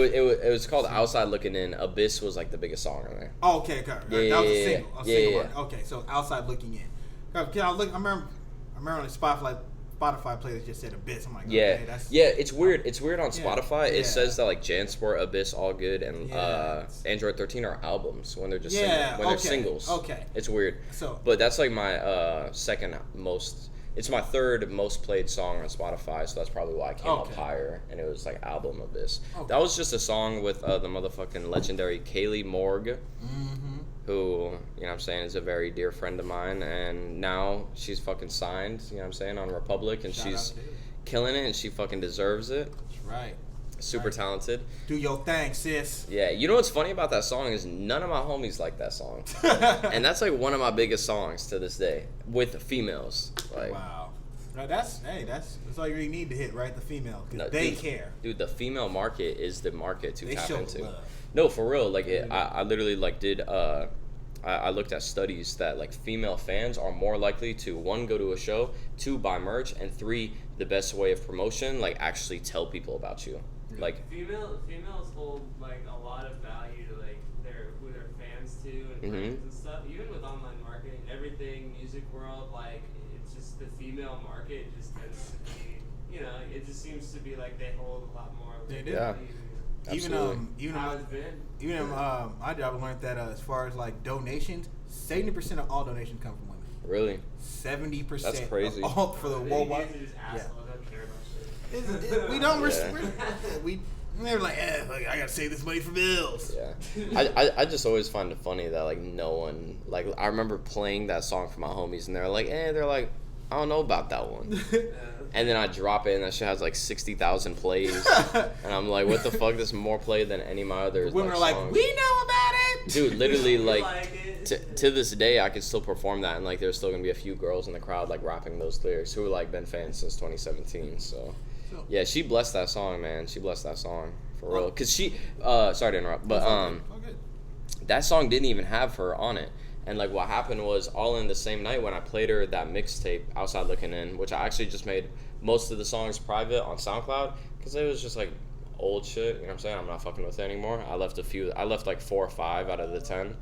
was called Outside Looking In. Abyss was like the biggest song on there. Oh, okay. That was a single. Yeah. Okay, so Outside Looking In. I remember on the Spotify playlist just said Abyss. I'm like, okay, that's it's weird. It's weird on Spotify. It says that like Jansport, Abyss, All Good, and Android 13 are albums when they're just they're singles. Okay, it's weird. So, but that's like my second most. It's my third most played song on Spotify, so that's probably why I came up higher. And it was like album Abyss. Okay. That was just a song with the motherfucking legendary Kaylee Morgue, who, you know what I'm saying, is a very dear friend of mine. And now she's fucking signed, you know what I'm saying, on Republic. And she's killing it, and she fucking deserves it. That's right. Super talented. Do your thing, sis. Yeah, you know what's funny about that song is none of my homies like that song. And that's like one of my biggest songs to this day with females. Like, wow. No, that's all you really need to hit, right? The female, because they care. Dude, the female market is the market to tap into. Love. No, for real. Like I literally like did. I looked at studies that like female fans are more likely to 1, go to a show, 2, buy merch, and 3, the best way of promotion, like actually tell people about you. Like females hold like a lot of value to like who they're fans to and friends and stuff. Even with online marketing, everything, music world, like it's just the female market just tends to be, you know, it just seems to be like they hold a lot more. They do. Yeah. Even in my job, I learned that as far as like donations, 70% of all donations come from women. Really? 70%. That's crazy. Of all for the worldwide. We don't they're like, I gotta save this money for bills. Yeah, I just always find it funny that like no one, like I remember playing that song for my homies and they're like, I don't know about that one. And then I drop it and that shit has like 60,000 plays, and I'm like, what the fuck? This is more played than any of my others. Women are like, we know about it, dude. Literally, like to this day, I can still perform that, and like there's still gonna be a few girls in the crowd like rapping those lyrics who have like been fans since 2017. So. Yeah, she blessed that song, man. She blessed that song for real. Cause she, sorry to interrupt, but that song didn't even have her on it. And like what happened was all in the same night when I played her that mixtape, Outside Looking In, which I actually just made most of the songs private on SoundCloud, cause it was just like old shit, you know what I'm saying? I'm not fucking with it anymore. I left like 4 or 5 out of the 10.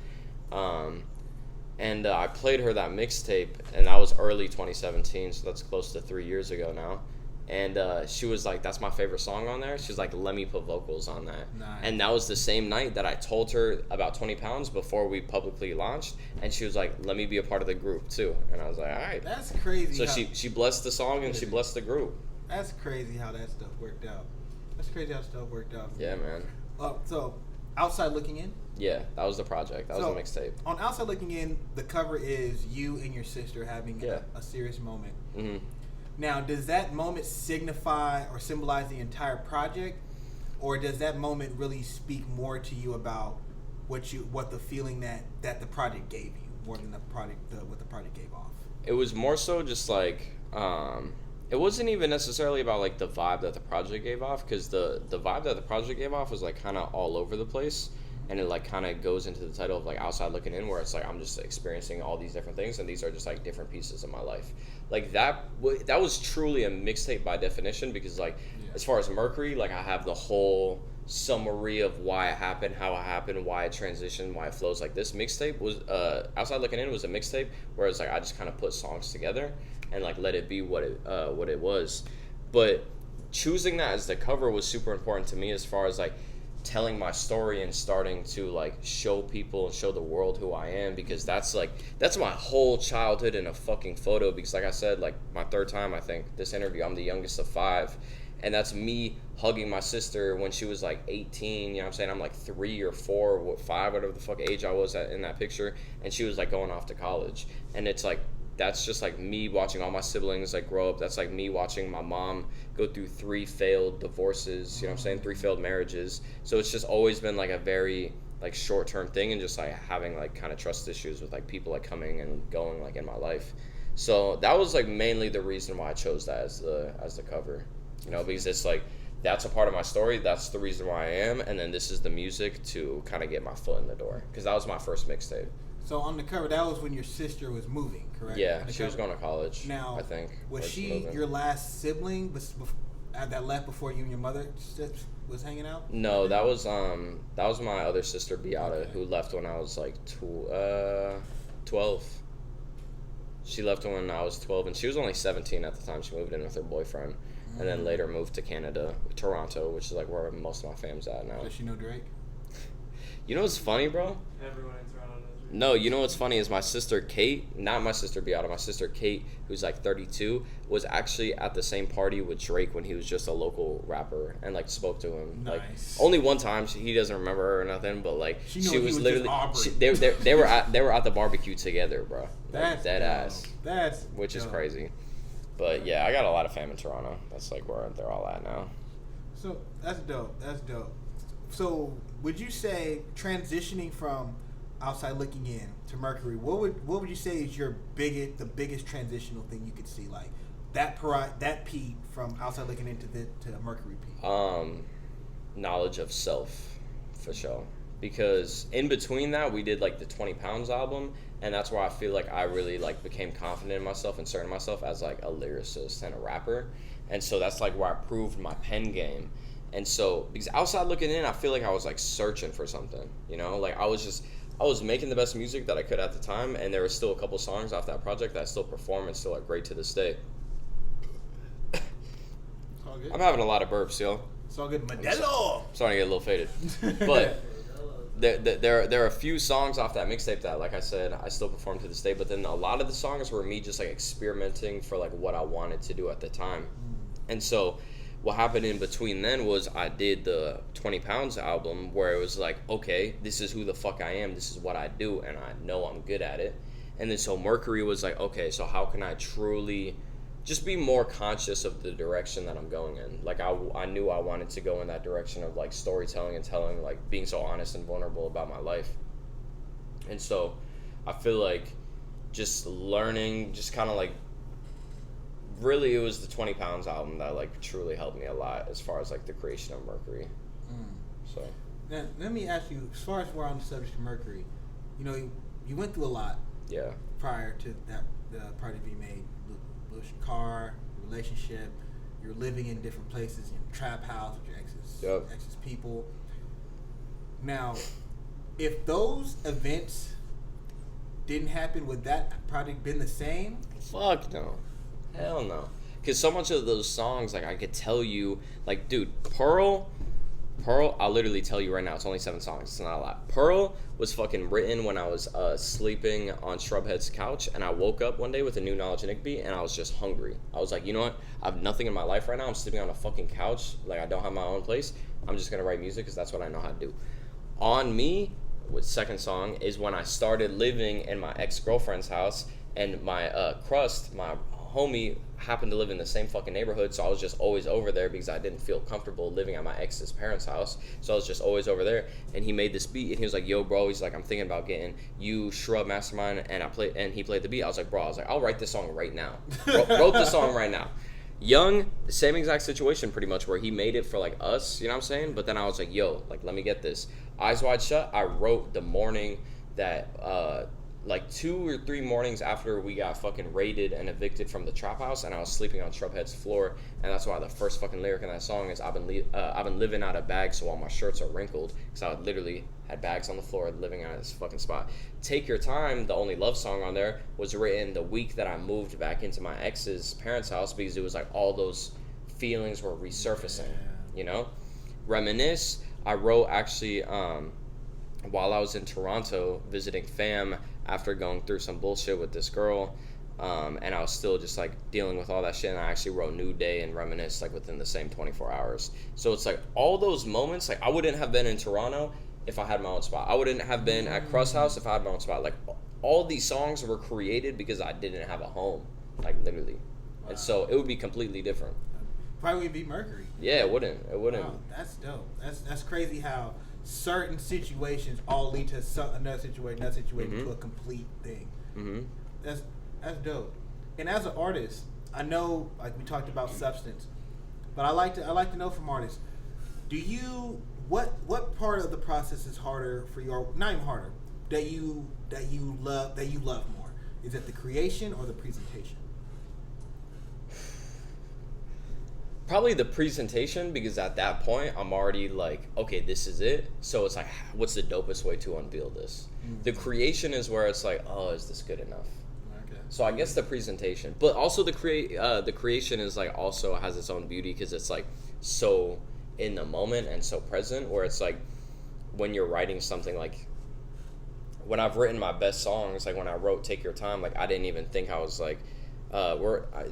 And I played her that mixtape, and that was early 2017, so that's close to 3 years ago now. And she was like, that's my favorite song on there. She's like, let me put vocals on that. Nice. And that was the same night that I told her about 20 pounds before we publicly launched. And she was like, let me be a part of the group too. And I was like, all right. That's crazy. So she blessed the song and she blessed the group. That's crazy how that stuff worked out. Yeah, man. So, Outside Looking In? Yeah, that was the project. That was the mixtape. On Outside Looking In, the cover is you and your sister having a serious moment. Mm-hmm. Now, does that moment signify or symbolize the entire project, or does that moment really speak more to you about what the feeling that the project gave you, more than what the project gave off? It was more so just like it wasn't even necessarily about like the vibe that the project gave off, because the vibe that the project gave off was like kind of all over the place. And it like kind of goes into the title of like Outside Looking In, where it's like I'm just experiencing all these different things, and these are just like different pieces of my life. Like that was truly a mixtape by definition, because like as far as Mercury, like I have the whole summary of why it happened, how it happened, why it transitioned, why it flows like this. Mixtape was Outside Looking In was a mixtape where it's like I just kind of put songs together and like let it be what it was. But choosing that as the cover was super important to me, as far as like telling my story and starting to like show people and show the world who I am, because that's my whole childhood in a fucking photo. Because like I said, like my 3rd time I think this interview, I'm the youngest of 5, and that's me hugging my sister when she was like 18, you know what I'm saying? I'm like 3 or 4 or 5, whatever the fuck age I was at in that picture, and she was like going off to college. And it's like that's just like me watching all my siblings like grow up. That's like me watching my mom go through 3 failed divorces, you know what I'm saying, 3 failed marriages. So it's just always been like a very like short-term thing, and just like having like kind of trust issues with like people like coming and going like in my life. So that was like mainly the reason why I chose that as the cover, you know, because it's like that's a part of my story, that's the reason why I am, and then this is the music to kind of get my foot in the door, because that was my first mixtape. So on the cover, that was when your sister was moving, correct? Yeah, she was going to college. Now, I think was she your last sibling that left before you and your mother was hanging out? No, that was my other sister Beata, who left when I was like 12. She left when I was 12, and she was only 17 at the time. She moved in with her boyfriend, and then later moved to Canada, Toronto, which is like where most of my fam's at now. Does she know Drake? You know what's funny, bro? Everyone in Toronto knows Drake. No, you know what's funny is my sister Kate, not my sister Beata, my sister Kate, who's like 32, was actually at the same party with Drake when he was just a local rapper, and like spoke to him. Nice. Like only one time, he doesn't remember her or nothing, but like she was literally they were at the barbecue together, bro. That's dead ass. That's which dope. is crazy. But yeah, I got a lot of fam in Toronto. That's like where they're all at now. So that's dope. So would you say transitioning from Outside Looking In to Mercury, what would you say is the biggest transitional thing you could see, like that Pete from Outside Looking In to Mercury Pete? Knowledge of self, for sure. Because in between that, we did like the 20 Pounds album, and that's where I feel like I really like became confident in myself and certain myself as like a lyricist and a rapper. And so that's like where I proved my pen game. And so because Outside Looking In, I feel like I was like searching for something, you know, like I was making the best music that I could at the time, and there was still a couple songs off that project that I still perform and still are great to this day. All good. I'm having a lot of burps, yo. It's all good. Modelo. Starting to get a little faded. But there are a few songs off that mixtape that, like I said, I still perform to this day, but then a lot of the songs were me just like experimenting for like what I wanted to do at the time. And so what happened in between then was I did the 20 Pounds album, where it was like, okay, this is who the fuck I am, this is what I do, and I know I'm good at it. And then so Mercury was like, okay, so how can I truly just be more conscious of the direction that I'm going in? Like I knew I wanted to go in that direction of like storytelling and telling, like being so honest and vulnerable about my life. And so I feel like just learning, just kind of like, really it was the 20 Pounds album that like truly helped me a lot as far as like the creation of Mercury. So now, let me ask you, as far as we're on the subject of Mercury, you know, you went through a lot prior to that, the party being made. Car, relationship, you're living in different places, in a trap house with your ex's people. Now, if those events didn't happen, would that project been the same? Fuck no. Hell no. Because so much of those songs, like, I could tell you, like, dude, Pearl, I'll literally tell you right now, it's only 7 songs, it's not a lot. Pearl was fucking written when I was sleeping on Shrubhead's couch, and I woke up one day with a new Knowledge Nick beat, and I was just hungry. I was like, you know what, I have nothing in my life right now, I'm sleeping on a fucking couch, like, I don't have my own place, I'm just gonna write music, because that's what I know how to do. On Me, with second song, is when I started living in my ex-girlfriend's house, and my crust, my homie, happened to live in the same fucking neighborhood, so I was just always over there because I didn't feel comfortable living at my ex's parents' house, so I was just always over there. And he made this beat, and he was like, yo bro, he's like, I'm thinking about getting you Shrub Mastermind, and he played the beat. I was like, I'll write this song right now. Wrote the song right now. Young, same exact situation pretty much, where he made it for like us, you know what I'm saying? But then I was like, yo, like, let me get this. Eyes Wide Shut, I wrote the morning that like 2 or 3 mornings after we got fucking raided and evicted from the trap house, and I was sleeping on Shrubhead's floor, and that's why the first fucking lyric in that song is I've been living out of bags, so all my shirts are wrinkled, because I literally had bags on the floor living out of this fucking spot. Take Your Time, the only love song on there, was written the week that I moved back into my ex's parents' house, because it was like all those feelings were resurfacing, you know? Reminisce, I wrote actually while I was in Toronto visiting fam after going through some bullshit with this girl, and I was still just like dealing with all that shit, and I actually wrote New Day and Reminisce like within the same 24 hours. So it's like all those moments, like I wouldn't have been in Toronto if I had my own spot. I wouldn't have been at Crust House if I had my own spot. Like all these songs were created because I didn't have a home, like literally. Wow. And so it would be completely different. Probably would be Mercury. Yeah, it wouldn't. Wow, that's dope. That's crazy how certain situations all lead to another situation to a complete thing. Mm-hmm. That's dope. And as an artist, I know, like we talked about substance, but I like to know from artists, what part of the process is harder for you, or not even harder, that you love more? Is it the creation or the presentation? Probably the presentation, because at that point I'm already like, okay, this is it. So it's like, what's the dopest way to unveil this? Mm-hmm. The creation is where it's like, oh, is this good enough? Okay. So I guess the presentation, but also the creation is like also has its own beauty, because it's like so in the moment and so present, where it's like when you're writing something, like when I've written my best songs, like when I wrote Take Your Time, like I didn't even think I was like,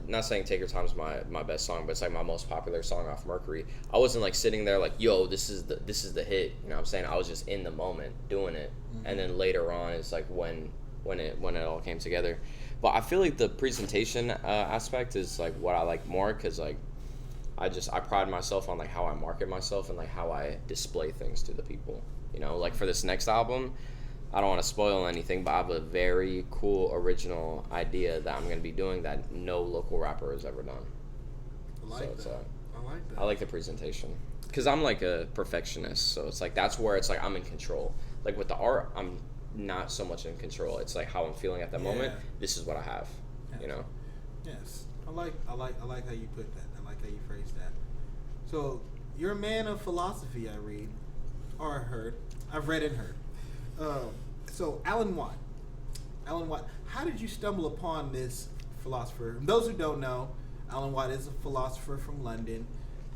not saying Take Your Time is my best song, but it's like my most popular song off Mercury. I wasn't like sitting there like, yo, this is the hit, you know what I'm saying? I was just in the moment doing it. Mm-hmm. And then later on it's like when it all came together. But I feel like the presentation aspect is like what I like more, because like I pride myself on like how I market myself and like how I display things to the people, you know? Like for this next album, I don't want to spoil anything, but I have a very cool original idea that I'm going to be doing that no local rapper has ever done. I like that. I like the presentation, because I'm like a perfectionist, so it's like that's where it's like I'm in control. Like with the art, I'm not so much in control. It's like how I'm feeling at that moment. This is what I have, you know? Yes. I like how you put that. I like how you phrase that. So you're a man of philosophy, I read, or heard. I've read and heard. So Alan Watt, how did you stumble upon this philosopher? Those who don't know, Alan Watt is a philosopher from London.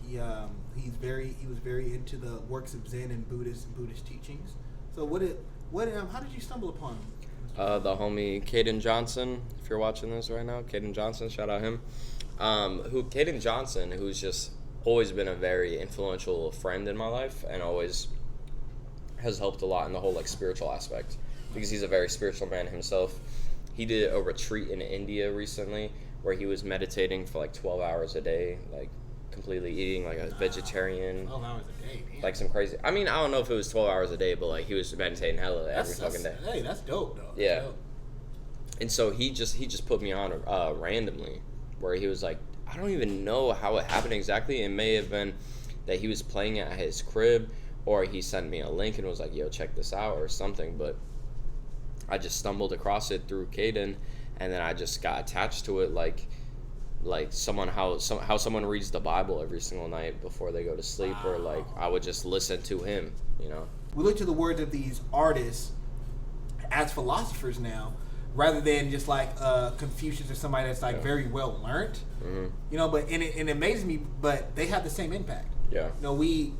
He was very into the works of Zen and Buddhist teachings. So how did you stumble upon him? The homie Caden Johnson, if you're watching this right now, Caden Johnson, shout out him. Caden Johnson, who's just always been a very influential friend in my life, and always has helped a lot in the whole like spiritual aspect, because he's a very spiritual man himself. He did a retreat in India recently where he was meditating for like 12 hours a day, like completely eating like a vegetarian. 12 hours a day, man. Like some crazy. I mean, I don't know if it was 12 hours a day, but like he was meditating hella every fucking day. Hey, that's dope though. Yeah. Dope. And so he just put me on randomly, where he was like, I don't even know how it happened exactly. It may have been that he was playing it at his crib, or he sent me a link and was like, yo, check this out or something. But I just stumbled across it through Caden, and then I just got attached to it like like how someone reads the Bible every single night before they go to sleep, or like I would just listen to him, you know. We look to the words of these artists as philosophers now, rather than just like Confucius or somebody that's like very well learned, you know. But and it amazes me, but they have the same impact. Yeah. You know,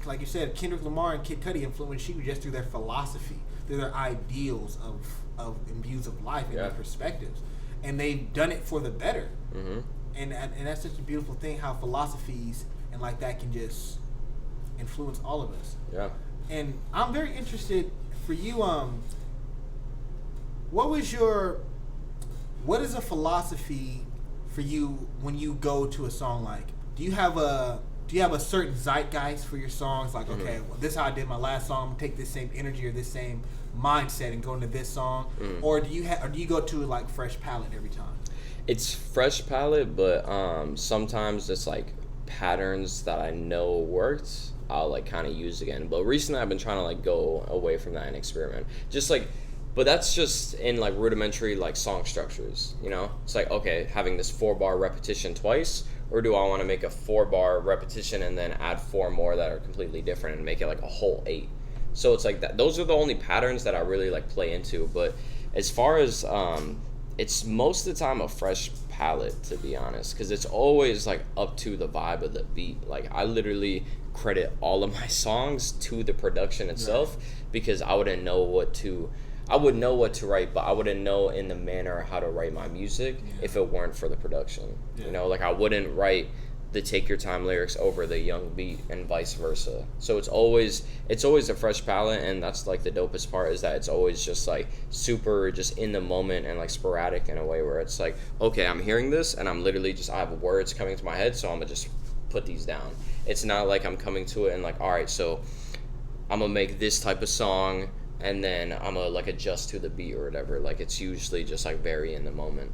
like you said, Kendrick Lamar and Kid Cudi influenced you just through their philosophy, through their ideals of and views of life and their perspectives, and they've done it for the better. And that's such a beautiful thing, how philosophies and like that can just influence all of us. Yeah. And I'm very interested for you. What is a philosophy for you when you go to a song? Like, do you have a certain zeitgeist for your songs? Like, okay, well, this is how I did my last song. I'm gonna take this same energy or this same mindset and go into this song, or do you go to like fresh palette every time? It's fresh palette, but sometimes it's like patterns that I know worked, I'll like kind of use again. But recently I've been trying to like go away from that and experiment. Just like, but that's just in like rudimentary like song structures, you know? It's like, okay, having this 4-bar repetition twice, or do I want to make a 4-bar repetition and then add 4 more that are completely different and make it like a whole 8? So it's like that. Those are the only patterns that I really like play into. But as far as it's most of the time a fresh palette, to be honest, because it's always like up to the vibe of the beat. Like I literally credit all of my songs to the production itself, because I would know what to write, but I wouldn't know in the manner how to write my music if it weren't for the production. You know, like I wouldn't write the Take Your Time lyrics over the Young beat and vice versa. So it's always a fresh palette, and that's like the dopest part, is that it's always just like super just in the moment and like sporadic in a way where it's like, okay, I'm hearing this and I'm literally just, I have words coming to my head, so I'm gonna just put these down. It's not like I'm coming to it and like, all right, so I'm gonna make this type of song and then I'm gonna like adjust to the beat or whatever. Like it's usually just like very in the moment.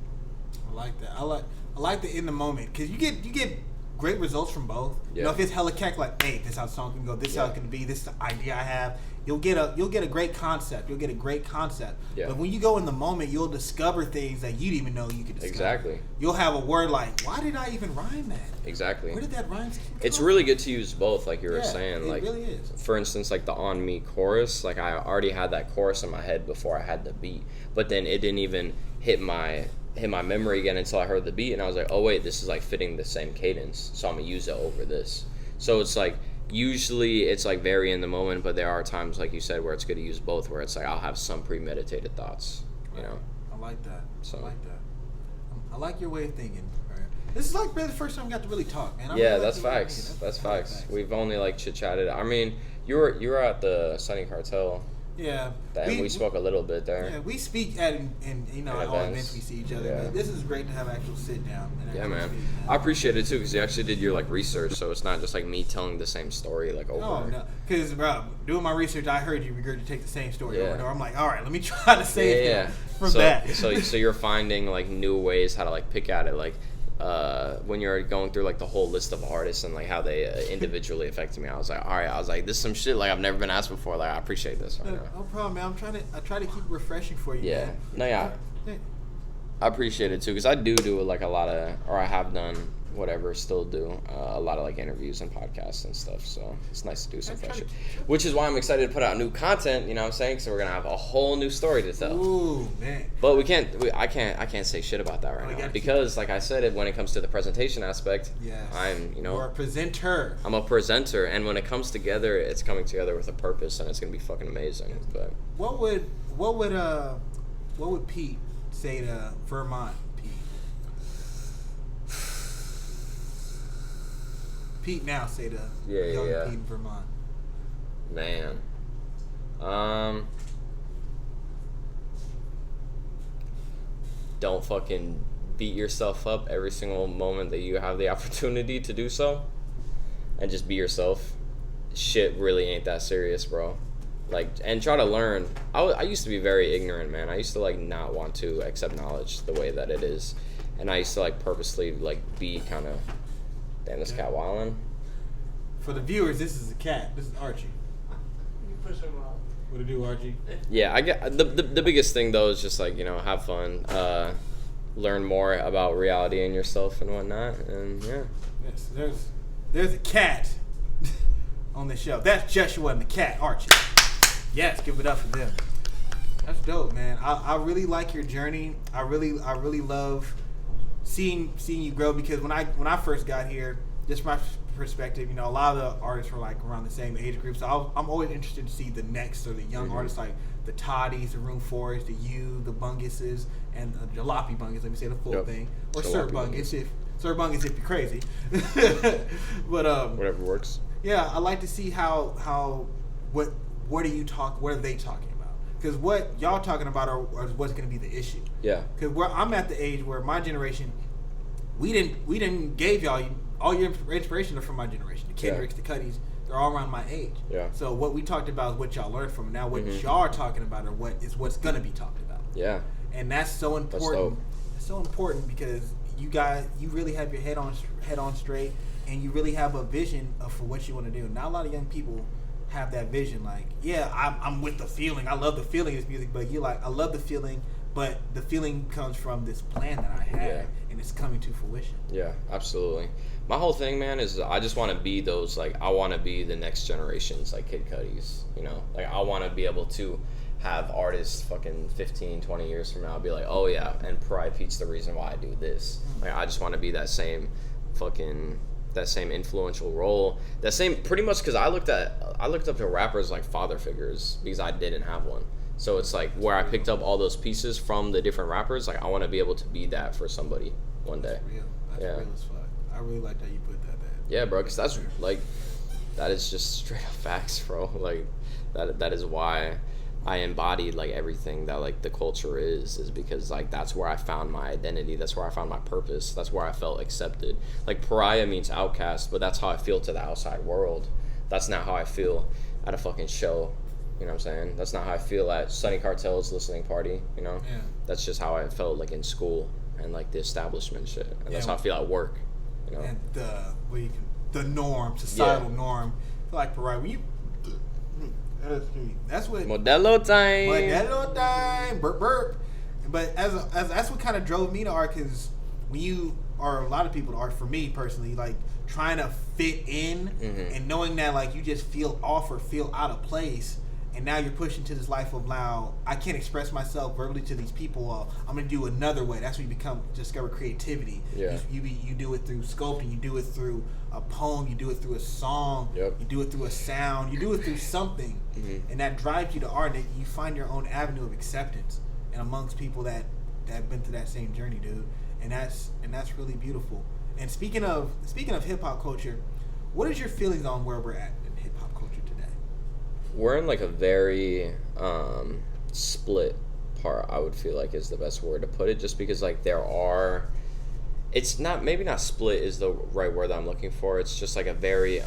I like that. I like the in the moment, because you get great results from both. You know, if it's hella cack, like, hey, this is how the song can go, this is how it can be, this is the idea I have. You'll get a great concept. Yeah. But when you go in the moment, you'll discover things that you didn't even know you could discover. Exactly. You'll have a word like, why did I even rhyme that? Exactly. Where did that rhyme come from? It's really good to use both, like you were saying. Like, it really is. For instance, like the On Me chorus, like I already had that chorus in my head before I had the beat, but then it didn't even hit my memory again until I heard the beat, and I was like, oh wait, this is like fitting the same cadence, so I'm gonna use it over this. So it's like, usually it's like very in the moment, but there are times, like you said, where it's good to use both, where it's like I'll have some premeditated thoughts, you know. I like that. So I like that. I like your way of thinking. This is like really the first time we got to really talk, man. That's facts. That's facts. We've only like chit-chatted. I mean, you were at the Sunny Cartel. Yeah. And we spoke a little bit there. Yeah, we speak at all events we see each other. Yeah. But this is great to have actual sit down. Yeah, man. I appreciate it too, because you actually did your like research, so it's not just like me telling the same story like over. Oh no, because bro, doing my research, I heard you regurgitate the same story over and over. I'm like, all right, let me try to save it from that. So you're finding like new ways how to like pick at it, like. When you're going through like the whole list of artists and like how they individually affected me, I was like, all right, this is some shit like I've never been asked before. Like I appreciate this. Right now. No problem, man. I try to keep it refreshing for you. Yeah, man. no, yeah. I appreciate it too, because I do like a lot of, or I have done whatever, still do a lot of like interviews and podcasts and stuff. So it's nice to do some fresh shit. Which is why I'm excited to put out new content. You know what I'm saying? So we're gonna have a whole new story to tell. Ooh, man. But I can't say shit about that right now, because like I said, when it comes to the presentation aspect, I'm You're a presenter. I'm a presenter, and when it comes together, it's coming together with a purpose, and it's gonna be fucking amazing. But what would Pete say to Vermont? Pete now say to young Pete in Vermont. Man. Don't fucking beat yourself up every single moment that you have the opportunity to do so. And just be yourself. Shit really ain't that serious, bro. Like, and try to learn. I used to be very ignorant, man. I used to like not want to accept knowledge the way that it is. And I used to like purposely like be kind of, damn, this cat wildin'. For the viewers, this is a cat. This is Archie. You push him off. What to do, Archie? Yeah, I get the biggest thing though is just like, you know, have fun. learn more about reality and yourself and whatnot. And yeah. Yes, there's a cat on the show. That's Joshua and the cat, Archie. Yes, give it up for them. That's dope, man. I really like your journey. I really love seeing you grow, because when I first got here, just my perspective, a lot of the artists were like around the same age group. So I'm always interested to see the next or the young artists, like the Toddies, the Room 4s, the You, the Bunguses, and the Jalopy Bungus. Let me say the full thing, or Sir Bungus if you're crazy. But whatever works. Yeah, I like to see what are they talking about? Because what y'all talking about are what's going to be the issue. Yeah. Because I'm at the age where my generation, we didn't gave y'all all your inspiration are from my generation. The Kendricks, the Cuddies, they're all around my age. Yeah. So what we talked about is what y'all learned from. Now what y'all are talking about are what's going to be talked about. Yeah. And that's so important. It's so important because you guys, you really have your head on straight, and you really have a vision for what you want to do. Not a lot of young people have that vision. Like, I'm with the feeling. I love the feeling of this music, but you're like, I love the feeling, but the feeling comes from this plan that I had, and it's coming to fruition. Yeah, absolutely. My whole thing, man, is I just want to be those, like, I want to be the next generation's, like, Kid Cuddies, Like, I want to be able to have artists fucking 15, 20 years from now be like, oh, yeah, and Pariah Pete's the reason why I do this. Like, I just want to be that same influential role, that same, pretty much, because I looked up to rappers like father figures because I didn't have one. So it's like where I picked up all those pieces from the different rappers. Like, I want to be able to be that for somebody one day. That's real as fuck. I really like that you put that. Yeah, bro, because that's like, that is just straight up facts, bro. Like, that is why I embodied like everything that like the culture is because like that's where I found my identity. That's where I found my purpose. That's where I felt accepted. Like, Pariah means outcast, but that's how I feel to the outside world. That's not how I feel at a fucking show. You know what I'm saying? That's not how I feel at Sonny Cartel's listening party, Yeah. That's just how I felt like in school and like the establishment shit. And that's how I feel at work, And the norm, societal norm. I feel like Pariah, when you that's what Modelo time, burp. But as that's what kind of drove me to art, because when you are a lot of people to art, for me personally, like trying to fit in and knowing that like you just feel off or feel out of place, and now you're pushing to this life of now I can't express myself verbally to these people. I'm gonna do another way. That's when you discover creativity. Yeah. You do it through sculpting. You do it through a poem. You do it through a song. Yep. You do it through a sound. You do it through something, and that drives you to art. And you find your own avenue of acceptance, and amongst people that have been through that same journey, dude. And that's really beautiful. And speaking of hip hop culture, what is your feelings on where we're at in hip hop culture today? We're in like a very split part, I would feel like is the best word to put it, just because like it's not, maybe not split is the right word that I'm looking for. It's just like a very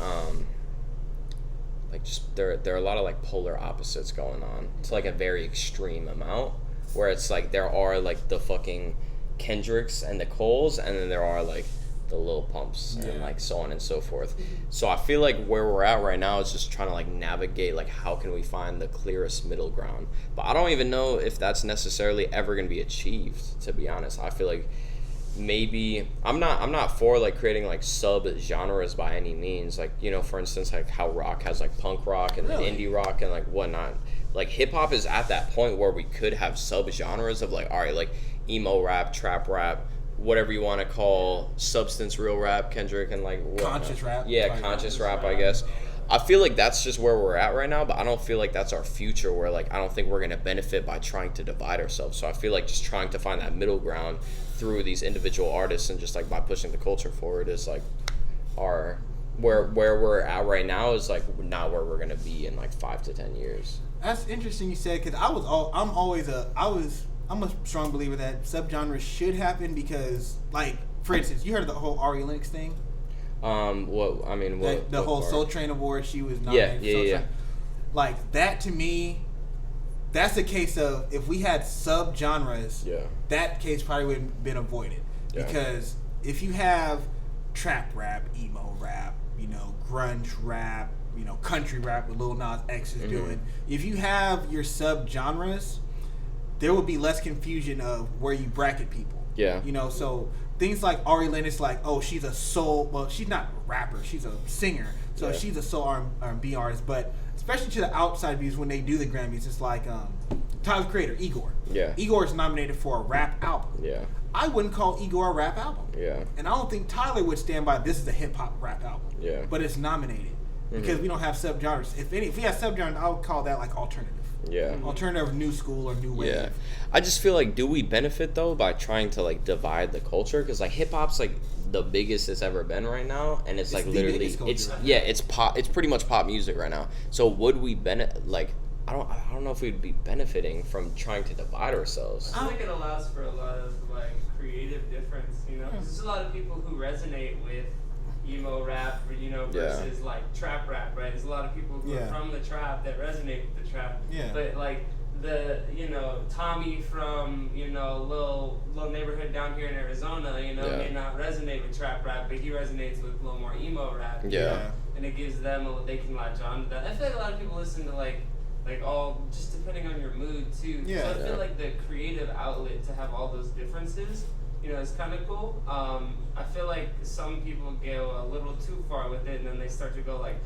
like just there are a lot of like polar opposites going on. It's like a very extreme amount where it's like there are like the fucking Kendricks and the Coles, and then there are like the Lil Pumps and like so on and so forth. So I feel like where we're at right now is just trying to like navigate like how can we find the clearest middle ground. But I don't even know if that's necessarily ever going to be achieved, to be honest. I feel like maybe I'm not for like creating like sub genres by any means. Like, for instance, like how rock has like punk rock and then indie rock and like whatnot. Like hip hop is at that point where we could have sub genres of like, all right, like emo rap, trap rap, whatever you want to call substance real rap, Kendrick, and like conscious rap. Yeah, conscious rap, I guess. I feel like that's just where we're at right now, but I don't feel like that's our future, where like I don't think we're going to benefit by trying to divide ourselves. So I feel like just trying to find that middle ground through these individual artists and just like by pushing the culture forward is like our where we're at right now is like not where we're going to be in like 5 to 10 years. That's interesting you said, because I'm a strong believer that subgenres should happen, because like for instance, you heard of the whole Ari Lennox thing? The whole Soul Train Award, she was nominated. Yeah. Like that, to me, that's a case of if we had sub-genres, that case probably would have been avoided. Yeah. Because if you have trap rap, emo rap, grunge rap, country rap with Lil Nas X is doing, if you have your sub-genres, there will be less confusion of where you bracket people. Yeah. You know, so things like Ari Lennox, like, oh, she's a soul. Well, she's not a rapper. She's a singer. So she's a soul R&B artist. But especially to the outside views, when they do the Grammys, it's like Tyler Creator, Igor. Yeah. Igor is nominated for a rap album. Yeah. I wouldn't call Igor a rap album. Yeah. And I don't think Tyler would stand by this is a hip hop rap album. Yeah. But it's nominated because we don't have subgenres. If we had subgenres, I would call that like alternative. Yeah. Alternative, new school, or new wave. Yeah. I just feel like, do we benefit though by trying to like divide the culture? Because like hip hop's like the biggest it's ever been right now, and it's like literally it's pop. It's pretty much pop music right now. So would we benefit? Like I don't know if we'd be benefiting from trying to divide ourselves. I think it allows for a lot of like creative difference. You know, because there's a lot of people who resonate with emo rap, you know, versus like trap rap, right? There's a lot of people who are from the trap that resonate with the trap. Yeah. But like the, you know, Tommy from, you know, little neighborhood down here in Arizona, you know, may not resonate with trap rap, but he resonates with a little more emo rap. Yeah. And it gives them they can latch on to that. I feel like a lot of people listen to like all just depending on your mood too. Yeah. So I feel like the creative outlet to have all those differences, you know, it's kind of cool. I feel like some people go a little too far with it, and then they start to go like,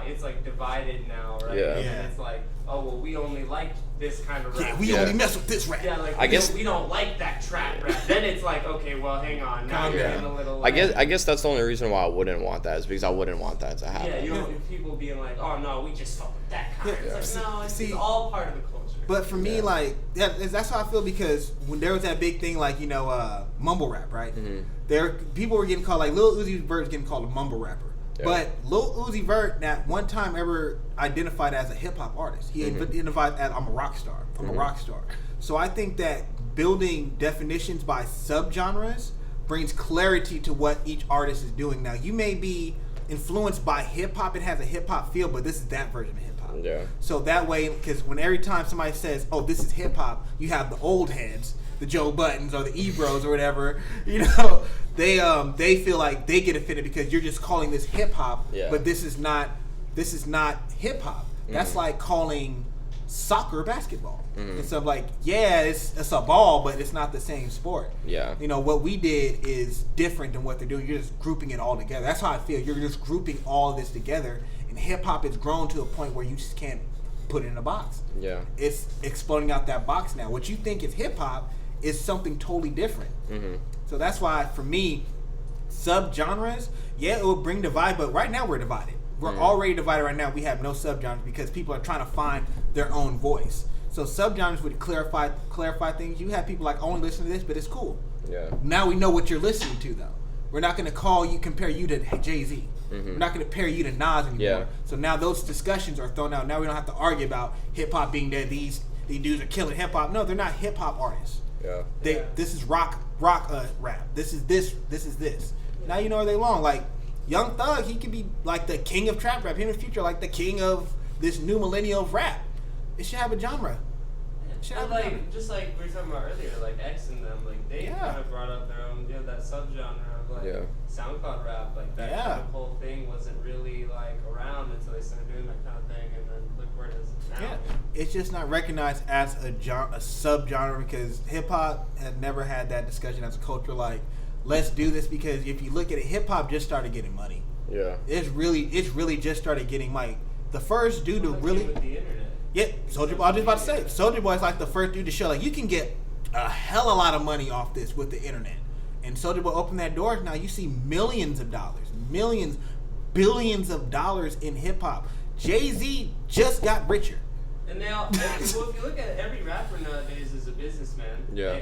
it's like divided now, right? Yeah. And it's like, oh, well, we only like this kind of rap. Yeah, we only mess with this rap. Yeah, like I guess we don't like that trap rap. Then it's like, okay, well, hang on. Now you're getting a little. I guess that's the only reason why I wouldn't want that is because I wouldn't want that to happen. Yeah, you don't want people being like, oh no, we just fuck with that kind. Yeah. It's like, no, it's all part of the culture. But for me, like, that's how I feel, because when there was that big thing, like, you know, mumble rap, right? Mm-hmm. People were getting called, like, Lil Uzi Vert's getting called a mumble rapper. Yeah. But Lil Uzi Vert, at one time, ever identified as a hip hop artist. He identified as I'm a rock star. I'm a rock star. So I think that building definitions by subgenres brings clarity to what each artist is doing. Now, you may be influenced by hip hop. It has a hip hop feel, but this is that version of hip hop. Yeah. So that way, because when every time somebody says, "Oh, this is hip hop," you have the old heads, the Joe Buttons or the Ebros or whatever. You know, they feel like they get offended because you're just calling this hip hop, but this is not hip hop. That's like calling soccer basketball. It's like, it's a ball, but it's not the same sport. Yeah. You know, what we did is different than what they're doing. You're just grouping it all together. That's how I feel. You're just grouping all of this together. And hip hop has grown to a point where you just can't put it in a box. Yeah. It's exploding out that box now. What you think is hip hop is something totally different. So that's why, for me, subgenres, it will bring divide, but right now we're divided. We're already divided right now. We have no subgenres because people are trying to find their own voice. So subgenres would clarify things. You have people like, only listen to this, but it's cool. Yeah. Now we know what you're listening to, though. We're not going to compare you to Jay-Z. We're not going to compare you to Nas anymore. Yeah. So now those discussions are thrown out. Now we don't have to argue about hip hop being there. These dudes are killing hip hop. No, they're not hip hop artists. Yeah. This is rock rap. This is this. Yeah. Now you know where they belong. Like Young Thug, he could be like the king of trap rap. Him in the future, like the king of this new millennial of rap. It should have a genre. And like just like we were talking about earlier, like X and them, like they kind of brought up their own, you know, that subgenre of like SoundCloud rap, like that kind of whole thing wasn't really like around until they started doing that kind of thing, and then look where it is now. Yeah, it's just not recognized as a subgenre because hip hop has never had that discussion as a culture. Like, let's do this, because if you look at it, hip hop just started getting money. Yeah, it's really just started getting like the first dude to really. With the internet. Yeah, Soulja Boy. I was just about to say, Soulja Boy is like the first dude to show like you can get a hell of a lot of money off this with the internet. And Soulja Boy opened that door. Now you see millions of dollars, billions of dollars in hip hop. Jay-Z just got richer. And they all, if you look at it, every rapper nowadays is a businessman. Yeah,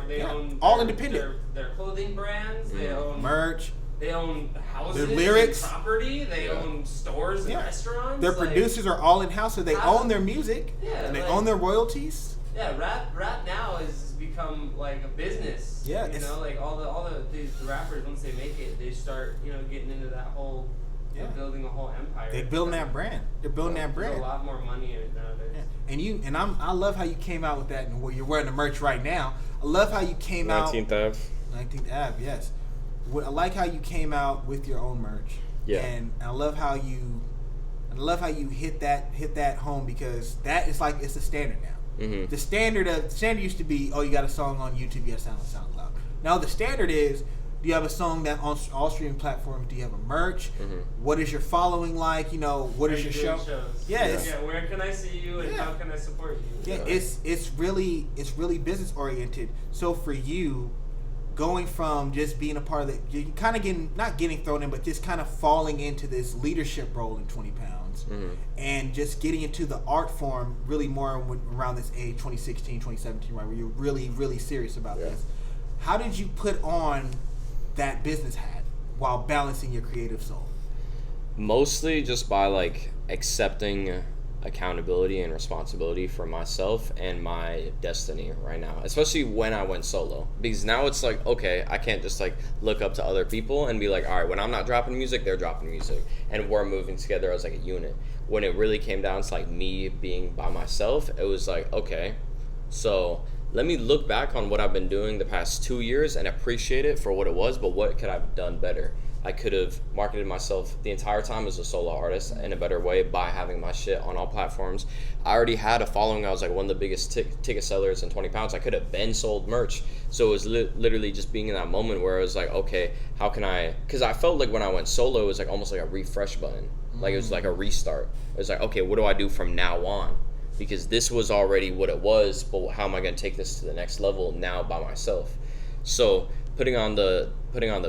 they own all independent. Their clothing brands. They own merch. They own houses, their lyrics, and property. They own stores and restaurants. Their producers are all in house, so they own their music. Yeah, and they own their royalties. Yeah, rap now has become like a business. Yeah, you know, like all the rappers, once they make it, they start, you know, getting into that whole, building a whole empire. They're building that brand. They're building that brand. There's a lot more money in it nowadays. Yeah. I love how you came out with that, and you're wearing the merch right now. I love how you came out. 19th Ave. 19th Ave, yes. I like how you came out with your own merch. Yeah. And I love how you hit that home, because that is like, it's a standard now. The standard used to be, oh, you got a song on YouTube, you got a sound on SoundCloud. Now the standard is, do you have a song that on all streaming platforms? Do you have a merch? What is your following like? You know, what is your show? Shows. Yeah, where can I see you and how can I support you? Yeah, it's really business oriented. So for you, going from just being a part of the, you kind of not getting thrown in, but just kind of falling into this leadership role in 20 Pounds, and just getting into the art form really more around this age, 2016, 2017, right, where you're really, really serious about this. How did you put on that business hat while balancing your creative soul? Mostly just by like accepting accountability and responsibility for myself and my destiny right now, especially when I went solo, because now it's like, okay, I can't just like look up to other people and be like, all right, when I'm not dropping music, they're dropping music and we're moving together as like a unit. When it really came down to like me being by myself, it was like, okay, so let me look back on what I've been doing the past 2 years and appreciate it for what it was, but what could I have done better? I could have marketed myself the entire time as a solo artist in a better way by having my shit on all platforms. I already had a following. I was like one of the biggest ticket sellers in 20 Pounds. I could have been sold merch. So it was literally just being in that moment where I was like, okay, how can I, because I felt like when I went solo, it was like almost like a refresh button. Like it was like a restart. It was like, okay, what do I do from now on? Because this was already what it was, but how am I going to take this to the next level now by myself? So putting on the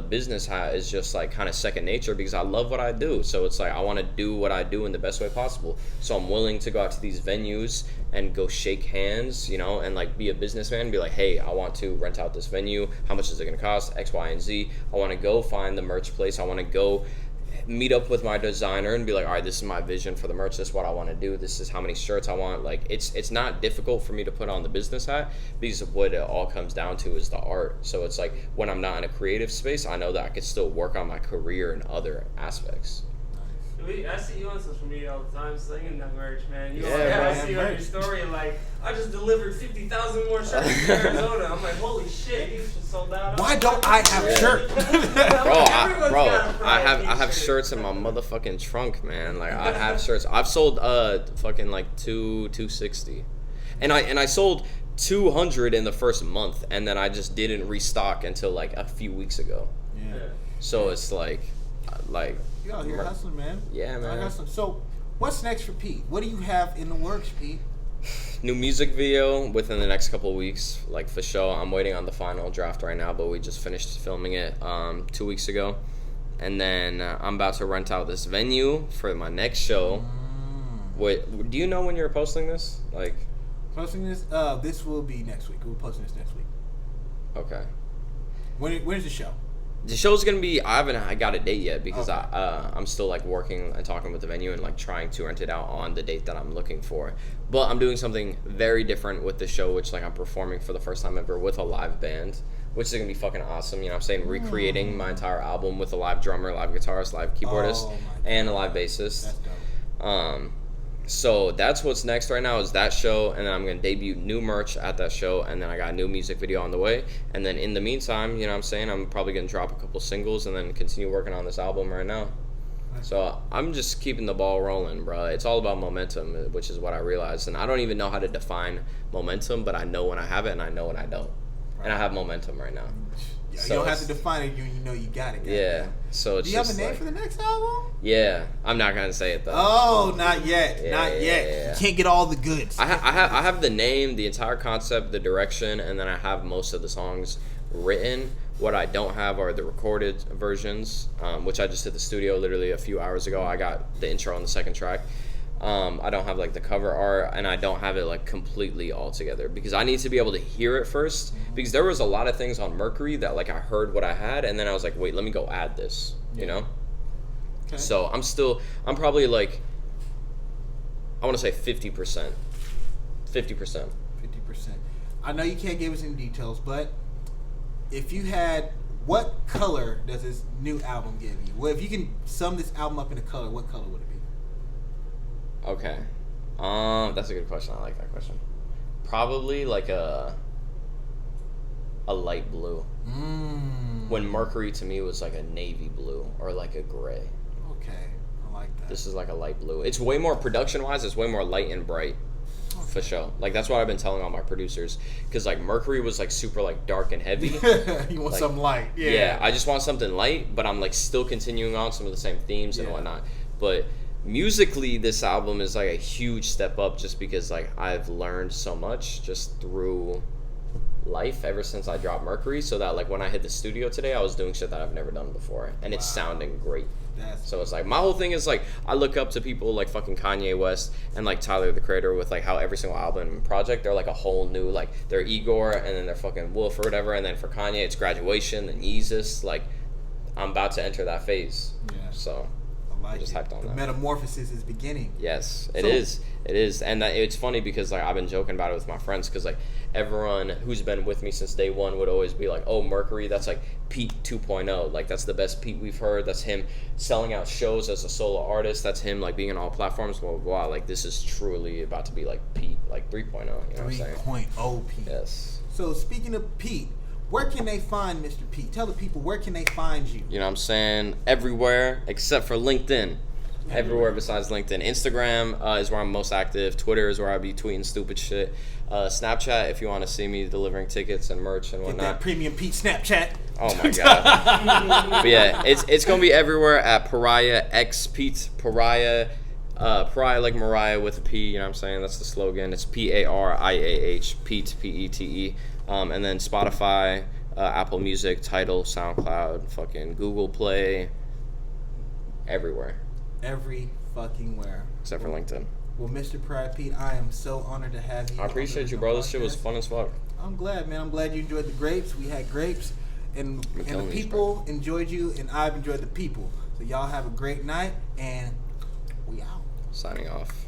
business hat is just like kind of second nature because I love what I do. So it's like I want to do what I do in the best way possible. So I'm willing to go out to these venues and go shake hands, you know, and like be a businessman and be like, hey, I want to rent out this venue. How much is it going to cost? X, Y, and Z. I want to go find the merch place. I want to go meet up with my designer and be like, all right, this is my vision for the merch, this is what I want to do, this is how many shirts I want. Like it's not difficult for me to put on the business hat because of what it all comes down to is the art. So it's like when I'm not in a creative space, I know that I could still work on my career in other aspects. I see you on social media all the time slinging that merch, man. I see you on your story like, I just delivered 50,000 more shirts to Arizona. I'm like, holy shit, you just sold out. Why don't I have a shirt? I have shirts in my motherfucking trunk, man. Like I have shirts. I've sold fucking like 260, and I sold 200 in the first month, and then I just didn't restock until like a few weeks ago. Yeah. So it's like. You out here hustling, man. Yeah, man. So, what's next for Pete? What do you have in the works, Pete? New music video within the next couple of weeks, like for sure. I'm waiting on the final draft right now, but we just finished filming it 2 weeks ago. And then I'm about to rent out this venue for my next show. Wait, do you know when you're posting this? Like posting this? This will be next week. We're posting this next week. Okay. When's the show? The show's gonna be. I got a date yet because I'm still like working and talking with the venue and like trying to rent it out on the date that I'm looking for. But I'm doing something very different with the show, which like I'm performing for the first time ever with a live band, which is gonna be fucking awesome. You know what I'm saying? Recreating my entire album with a live drummer, live guitarist, live keyboardist, and a live bassist. That's dope. So that's what's next right now is that show, and then I'm going to debut new merch at that show, and then I got a new music video on the way, and then in the meantime, you know what I'm saying, I'm probably going to drop a couple singles and then continue working on this album right now. So I'm just keeping the ball rolling, bro. It's all about momentum, which is what I realized, and I don't even know how to define momentum, but I know when I have it and I know when I don't. And I have momentum right now. You don't have to define it. You know you got it. Yeah. So it's do you have a name for the next album? Yeah, I'm not gonna say it though. Oh, not yet. Yeah, not yet. Yeah. You can't get all the goods. I have the name, the entire concept, the direction, and then I have most of the songs written. What I don't have are the recorded versions, which I just hit the studio literally a few hours ago. I got the intro on the second track. I don't have like the cover art, and I don't have it like completely all together because I need to be able to hear it first, because there was a lot of things on Mercury that like I heard what I had, and then I was like, wait, let me go add this, you know? Okay. So I'm probably like, I want to say 50%. 50%. I know you can't give us any details, but if you had, what color does this new album give you? Well, if you can sum this album up in a color, what color would it be? Okay. That's a good question. I like that question. Probably like a light blue. When Mercury to me was like a navy blue or like a gray. Okay. I like that. This is like a light blue. It's way more production wise, it's way more light and bright. For sure. Like, that's what I've been telling all my producers. Because, like, Mercury was, like, super, like, dark and heavy. You want something light. Yeah, I just want something light, but I'm, like, still continuing on some of the same themes and whatnot. But musically, this album is, like, a huge step up just because, like, I've learned so much just through life ever since I dropped Mercury. So that, like, when I hit the studio today, I was doing shit that I've never done before. And it's sounding great. So it's like, my whole thing is like, I look up to people like fucking Kanye West and like Tyler the Creator with like how every single album and project, they're like a whole new, like they're Igor and then they're fucking Wolf or whatever, and then for Kanye it's Graduation, then Yeezus. Like, I'm about to enter that phase. So I just hyped on that. The metamorphosis is beginning. Yes, it is. It is. And it's funny because like I've been joking about it with my friends because like everyone who's been with me since day one would always be like, oh, Mercury, that's like Pete 2.0. Like, that's the best Pete we've heard. That's him selling out shows as a solo artist. That's him like being on all platforms. Blah, blah, blah. Like, this is truly about to be like Pete, like 3.0. You know what I'm saying? 3.0 Pete. Yes. So speaking of Pete, where can they find Mr. Pete? Tell the people, where can they find you? You know what I'm saying? Everywhere except for LinkedIn. Everywhere besides LinkedIn. Instagram is where I'm most active. Twitter is where I be tweeting stupid shit. Snapchat, if you want to see me delivering tickets and merch and whatnot. Get that premium Pete Snapchat. Oh my god. But yeah, it's gonna be everywhere at Pariah X Pete. Pariah. Pariah like Mariah with a P. You know what I'm saying? That's the slogan. It's Pariah Pete Pete. And then Spotify, Apple Music, Tidal, SoundCloud, fucking Google Play, everywhere. Every fucking where. Except for LinkedIn. Well, Mr. Pariah Pete, I am so honored to have you. I appreciate you, bro. This shit was fun as fuck. I'm glad, man. I'm glad you enjoyed the grapes. We had grapes, and the people enjoyed you, and I've enjoyed the people. So y'all have a great night, and we out. Signing off.